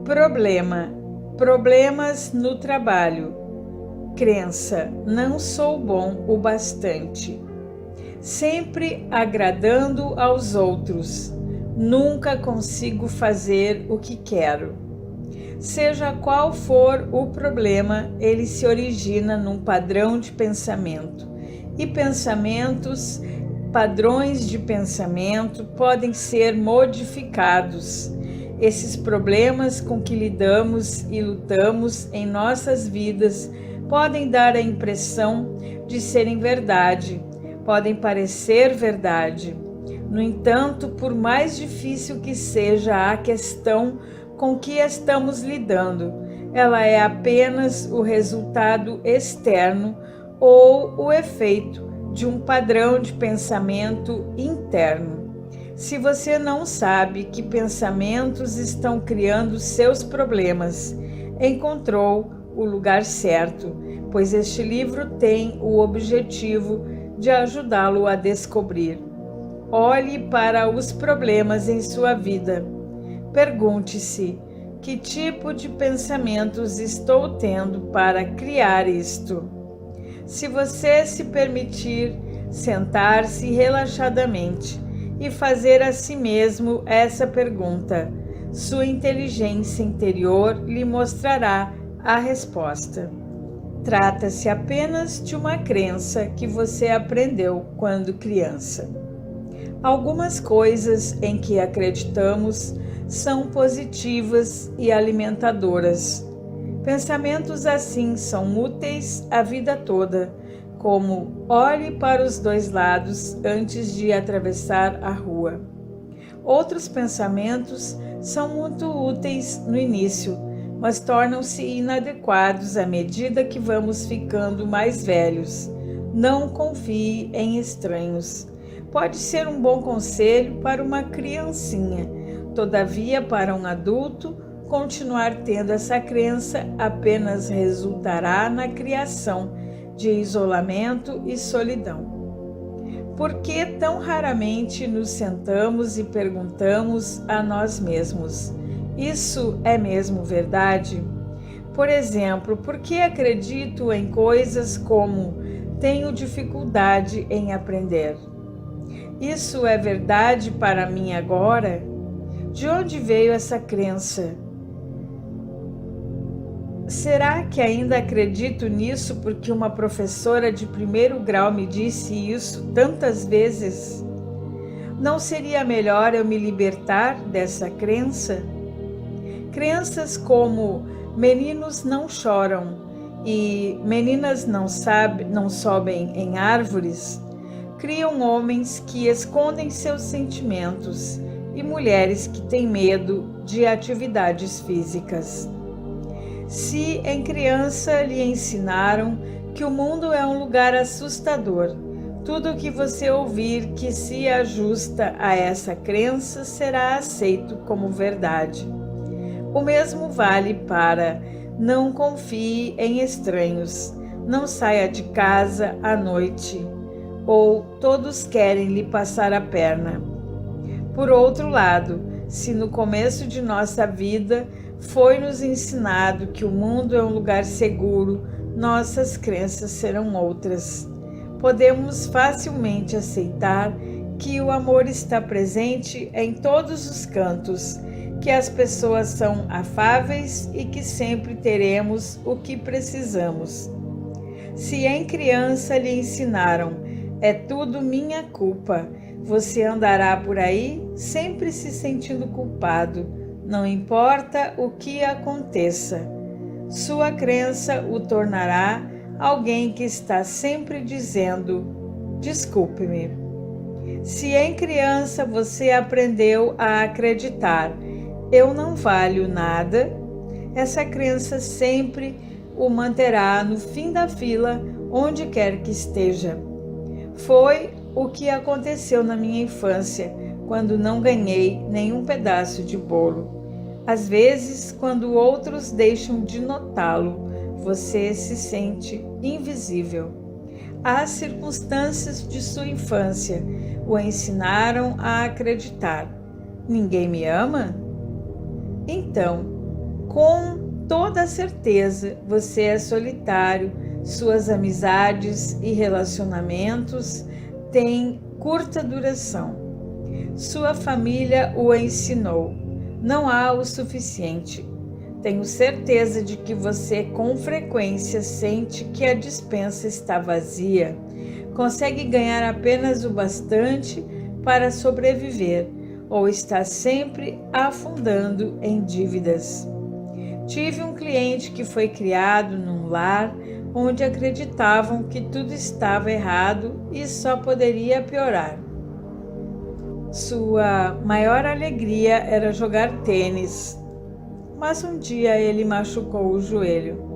Problema: problemas no trabalho. Crença: não sou bom o bastante. Sempre agradando aos outros, nunca consigo fazer o que quero. Seja qual for o problema, ele se origina num padrão de pensamento. E pensamentos, padrões de pensamento podem ser modificados. Esses problemas com que lidamos e lutamos em nossas vidas podem dar a impressão de serem verdade, podem parecer verdade. No entanto, por mais difícil que seja a questão com que estamos lidando, ela é apenas o resultado externo ou o efeito de um padrão de pensamento interno. Se você não sabe que pensamentos estão criando seus problemas, encontrou o lugar certo, pois este livro tem o objetivo de ajudá-lo a descobrir. Olhe para os problemas em sua vida. Pergunte-se: que tipo de pensamentos estou tendo para criar isto? Se você se permitir sentar-se relaxadamente e fazer a si mesmo essa pergunta, sua inteligência interior lhe mostrará a resposta. Trata-se apenas de uma crença que você aprendeu quando criança. Algumas coisas em que acreditamos são positivas e alimentadoras. Pensamentos assim são úteis a vida toda, como olhe para os dois lados antes de atravessar a rua. Outros pensamentos são muito úteis no início, mas tornam-se inadequados à medida que vamos ficando mais velhos. Não confie em estranhos. Pode ser um bom conselho para uma criancinha. Todavia, para um adulto, continuar tendo essa crença apenas resultará na criação de isolamento e solidão. Por que tão raramente nos sentamos e perguntamos a nós mesmos: isso é mesmo verdade? Por exemplo, por que acredito em coisas como tenho dificuldade em aprender? Isso é verdade para mim agora? De onde veio essa crença? Será que ainda acredito nisso porque uma professora de primeiro grau me disse isso tantas vezes? Não seria melhor eu me libertar dessa crença? Crenças como meninos não choram e meninas não sobem em árvores criam homens que escondem seus sentimentos e mulheres que têm medo de atividades físicas. Se em criança lhe ensinaram que o mundo é um lugar assustador, tudo o que você ouvir que se ajusta a essa crença será aceito como verdade. O mesmo vale para não confie em estranhos, não saia de casa à noite, ou todos querem lhe passar a perna. Por outro lado, se no começo de nossa vida foi-nos ensinado que o mundo é um lugar seguro, nossas crenças serão outras. Podemos facilmente aceitar que o amor está presente em todos os cantos, que as pessoas são afáveis e que sempre teremos o que precisamos. Se em criança lhe ensinaram "é tudo minha culpa", você andará por aí sempre se sentindo culpado, não importa o que aconteça. Sua crença o tornará alguém que está sempre dizendo "desculpe-me". Se em criança você aprendeu a acreditar "eu não valho nada", essa crença sempre o manterá no fim da fila, onde quer que esteja. Foi o que aconteceu na minha infância, quando não ganhei nenhum pedaço de bolo. Às vezes, quando outros deixam de notá-lo, você se sente invisível. As circunstâncias de sua infância o ensinaram a acreditar: ninguém me ama? Então, com toda certeza, você é solitário, suas amizades e relacionamentos têm curta duração. Sua família o ensinou: não há o suficiente. Tenho certeza de que você com frequência sente que a despensa está vazia, consegue ganhar apenas o bastante para sobreviver ou está sempre afundando em dívidas. Tive um cliente que foi criado num lar onde acreditavam que tudo estava errado e só poderia piorar. Sua maior alegria era jogar tênis, mas um dia ele machucou o joelho.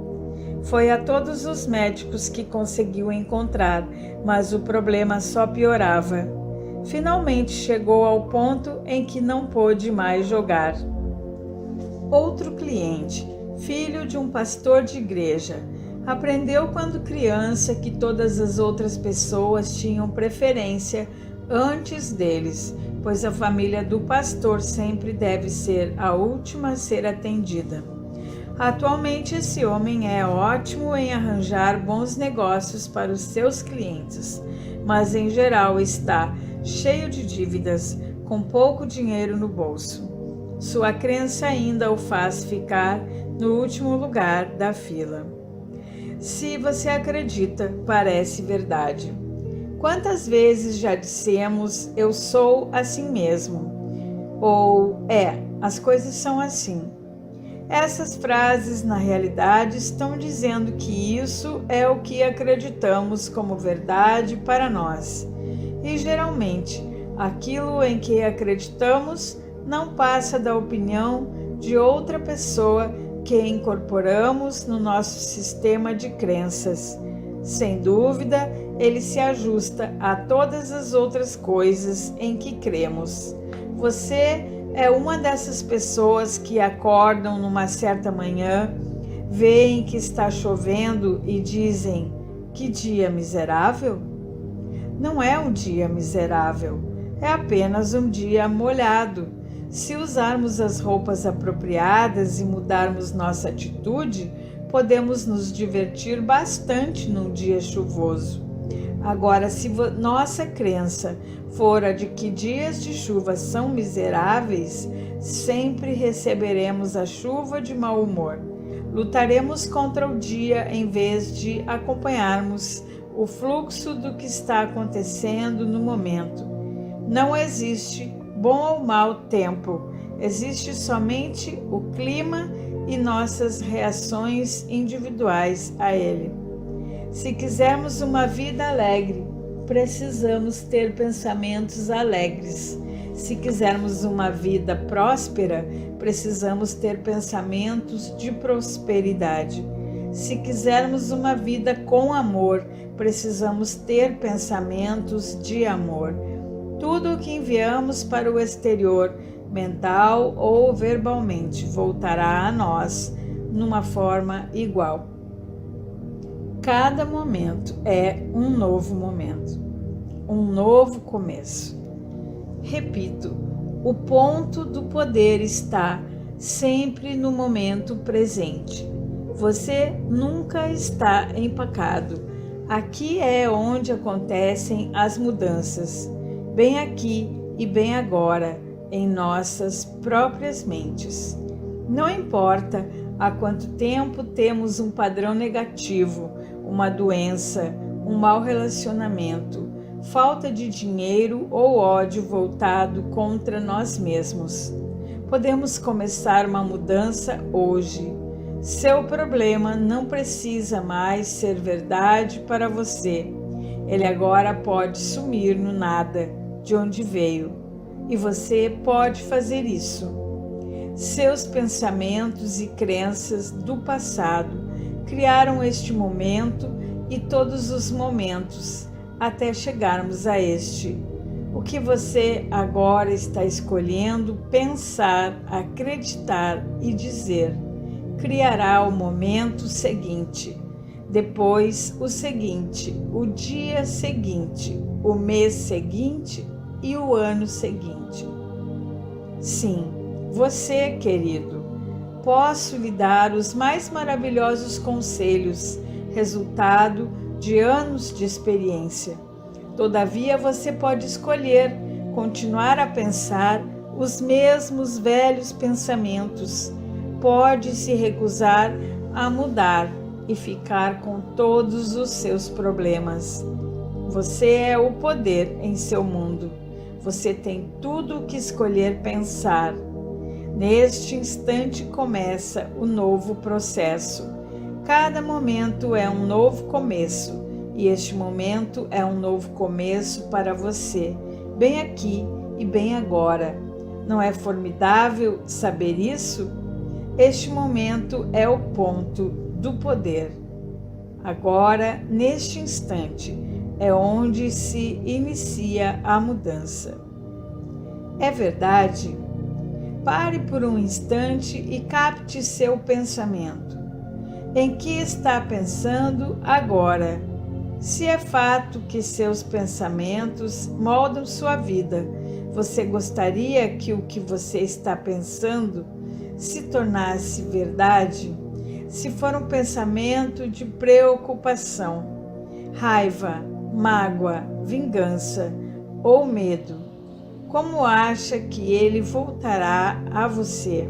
Foi a todos os médicos que conseguiu encontrar, mas o problema só piorava. Finalmente chegou ao ponto em que não pôde mais jogar. Outro cliente, filho de um pastor de igreja, aprendeu quando criança que todas as outras pessoas tinham preferência antes deles, pois a família do pastor sempre deve ser a última a ser atendida. Atualmente, esse homem é ótimo em arranjar bons negócios para os seus clientes, mas em geral está cheio de dívidas, com pouco dinheiro no bolso. Sua crença ainda o faz ficar no último lugar da fila. Se você acredita, parece verdade. Quantas vezes já dissemos "eu sou assim mesmo" ou "as coisas são assim"? Essas frases, na realidade, estão dizendo que isso é o que acreditamos como verdade para nós. E geralmente, aquilo em que acreditamos não passa da opinião de outra pessoa que incorporamos no nosso sistema de crenças. Sem dúvida, ele se ajusta a todas as outras coisas em que cremos. Você é uma dessas pessoas que acordam numa certa manhã, veem que está chovendo e dizem: "que dia miserável"? Não é um dia miserável, é apenas um dia molhado. Se usarmos as roupas apropriadas e mudarmos nossa atitude, podemos nos divertir bastante num dia chuvoso. Agora, se nossa crença for a de que dias de chuva são miseráveis, sempre receberemos a chuva de mau humor. Lutaremos contra o dia em vez de acompanharmos o fluxo do que está acontecendo no momento. Não existe bom ou mau tempo, existe somente o clima e nossas reações individuais a ele. Se quisermos uma vida alegre, precisamos ter pensamentos alegres. Se quisermos uma vida próspera, precisamos ter pensamentos de prosperidade. Se quisermos uma vida com amor, precisamos ter pensamentos de amor. Tudo o que enviamos para o exterior, mental ou verbalmente, voltará a nós numa forma igual. Cada momento é um novo momento, um novo começo. Repito, o ponto do poder está sempre no momento presente. Você nunca está empacado. Aqui é onde acontecem as mudanças, bem aqui e bem agora, em nossas próprias mentes. Não importa há quanto tempo temos um padrão negativo, uma doença, um mau relacionamento, falta de dinheiro ou ódio voltado contra nós mesmos. Podemos começar uma mudança hoje. Seu problema não precisa mais ser verdade para você. Ele agora pode sumir no nada de onde veio. E você pode fazer isso. Seus pensamentos e crenças do passado criaram este momento e todos os momentos até chegarmos a este. O que você agora está escolhendo pensar, acreditar e dizer criará o momento seguinte, depois o seguinte, o dia seguinte, o mês seguinte e o ano seguinte. Sim, você, querido, posso lhe dar os mais maravilhosos conselhos, resultado de anos de experiência. Todavia, você pode escolher continuar a pensar os mesmos velhos pensamentos. Pode se recusar a mudar e ficar com todos os seus problemas. Você é o poder em seu mundo. Você tem tudo o que escolher pensar. Neste instante começa o novo processo. Cada momento é um novo começo, e este momento é um novo começo para você, bem aqui e bem agora. Não é formidável saber isso? Este momento é o ponto do poder. Agora, neste instante, é onde se inicia a mudança. É verdade? Pare por um instante e capte seu pensamento. Em que está pensando agora? Se é fato que seus pensamentos moldam sua vida, você gostaria que o que você está pensando se tornasse verdade? Se for um pensamento de preocupação, raiva, mágoa, vingança ou medo, como acha que ele voltará a você?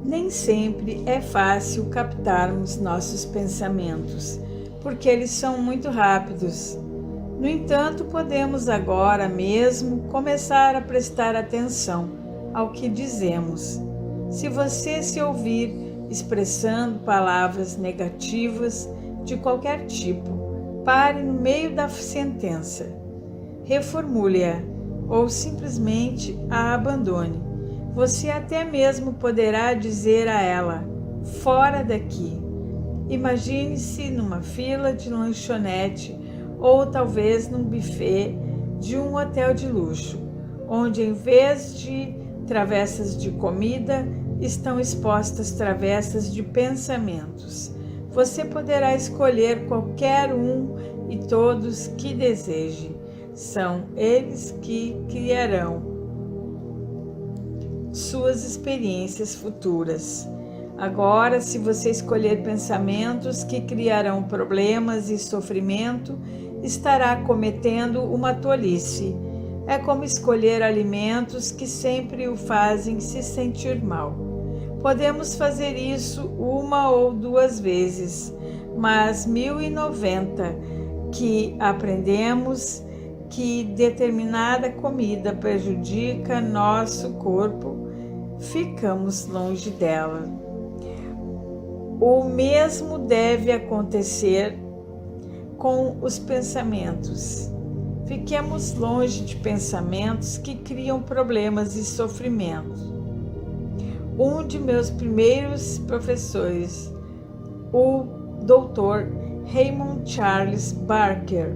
Nem sempre é fácil captarmos nossos pensamentos, porque eles são muito rápidos. No entanto, podemos agora mesmo começar a prestar atenção ao que dizemos. Se você se ouvir expressando palavras negativas de qualquer tipo, pare no meio da sentença, reformule-a ou simplesmente a abandone. Você até mesmo poderá dizer a ela, fora daqui. Imagine-se numa fila de lanchonete ou talvez num buffet de um hotel de luxo, onde em vez de travessas de comida, estão expostas travessas de pensamentos. Você poderá escolher qualquer um e todos que deseje. São eles que criarão suas experiências futuras. Agora, se você escolher pensamentos que criarão problemas e sofrimento, estará cometendo uma tolice. É como escolher alimentos que sempre o fazem se sentir mal. Podemos fazer isso 1 ou 2 vezes, mas 1090 que aprendemos que determinada comida prejudica nosso corpo, ficamos longe dela. O mesmo deve acontecer com os pensamentos. Fiquemos longe de pensamentos que criam problemas e sofrimento. Um de meus primeiros professores, o Dr. Raymond Charles Barker,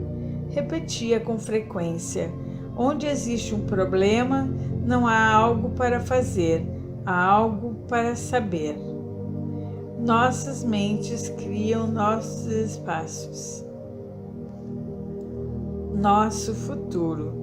repetia com frequência: onde existe um problema, não há algo para fazer, há algo para saber. Nossas mentes criam nossos espaços, nosso futuro.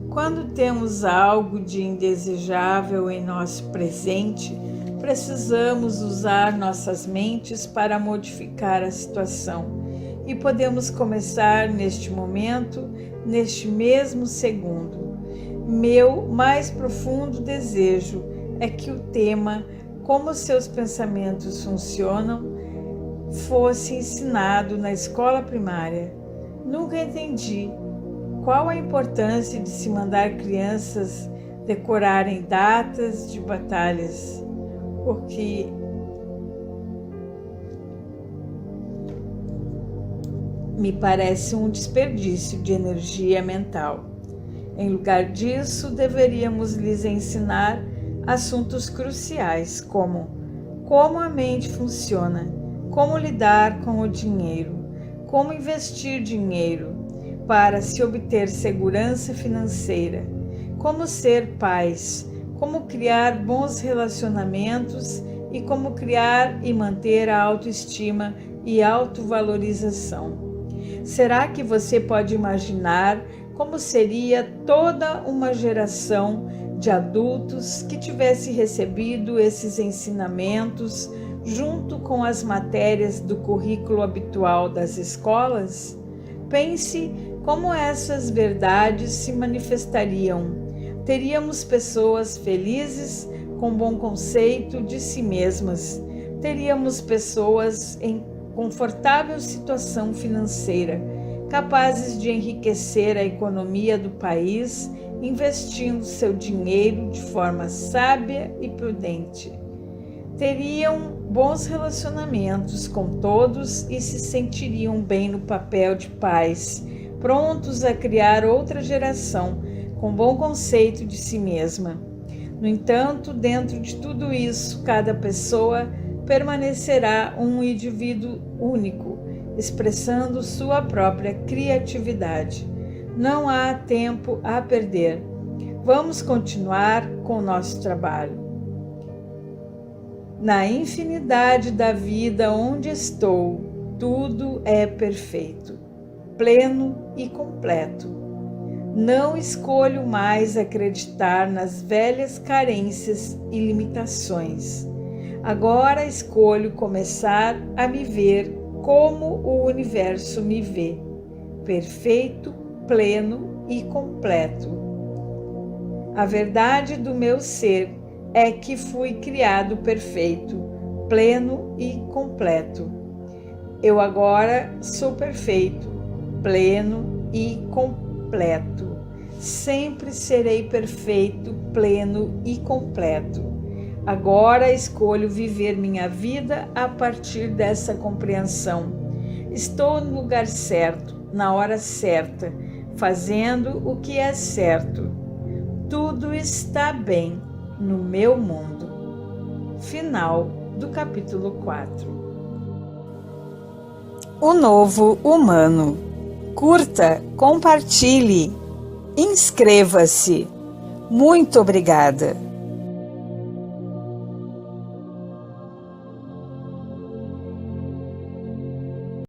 Quando temos algo de indesejável em nosso presente, precisamos usar nossas mentes para modificar a situação. E podemos começar neste momento, neste mesmo segundo. Meu mais profundo desejo é que o tema Como seus pensamentos funcionam fosse ensinado na escola primária. Nunca entendi qual a importância de se mandar crianças decorarem datas de batalhas, porque me parece um desperdício de energia mental. Em lugar disso, deveríamos lhes ensinar assuntos cruciais como a mente funciona, como lidar com o dinheiro, como investir dinheiro para se obter segurança financeira, como ser pais, como criar bons relacionamentos e como criar e manter a autoestima e autovalorização. Será que você pode imaginar como seria toda uma geração de adultos que tivesse recebido esses ensinamentos junto com as matérias do currículo habitual das escolas? Pense como essas verdades se manifestariam. Teríamos pessoas felizes, com bom conceito de si mesmas. Teríamos pessoas em confortável situação financeira, capazes de enriquecer a economia do país, investindo seu dinheiro de forma sábia e prudente. Teriam bons relacionamentos com todos e se sentiriam bem no papel de pais, prontos a criar outra geração com bom conceito de si mesma. No entanto, dentro de tudo isso, cada pessoa permanecerá um indivíduo único, expressando sua própria criatividade. Não há tempo a perder. Vamos continuar com o nosso trabalho. Na infinidade da vida onde estou, tudo é perfeito, pleno e completo. Não escolho mais acreditar nas velhas carências e limitações. Agora escolho começar a me ver como o universo me vê, perfeito, pleno e completo. A verdade do meu ser é que fui criado perfeito, pleno e completo. Eu agora sou perfeito, pleno e completo. Sempre serei perfeito, pleno e completo. Agora escolho viver minha vida a partir dessa compreensão. Estou no lugar certo, na hora certa, fazendo o que é certo. Tudo está bem no meu mundo. Final do capítulo 4. O novo humano. Curta, compartilhe, inscreva-se. Muito obrigada.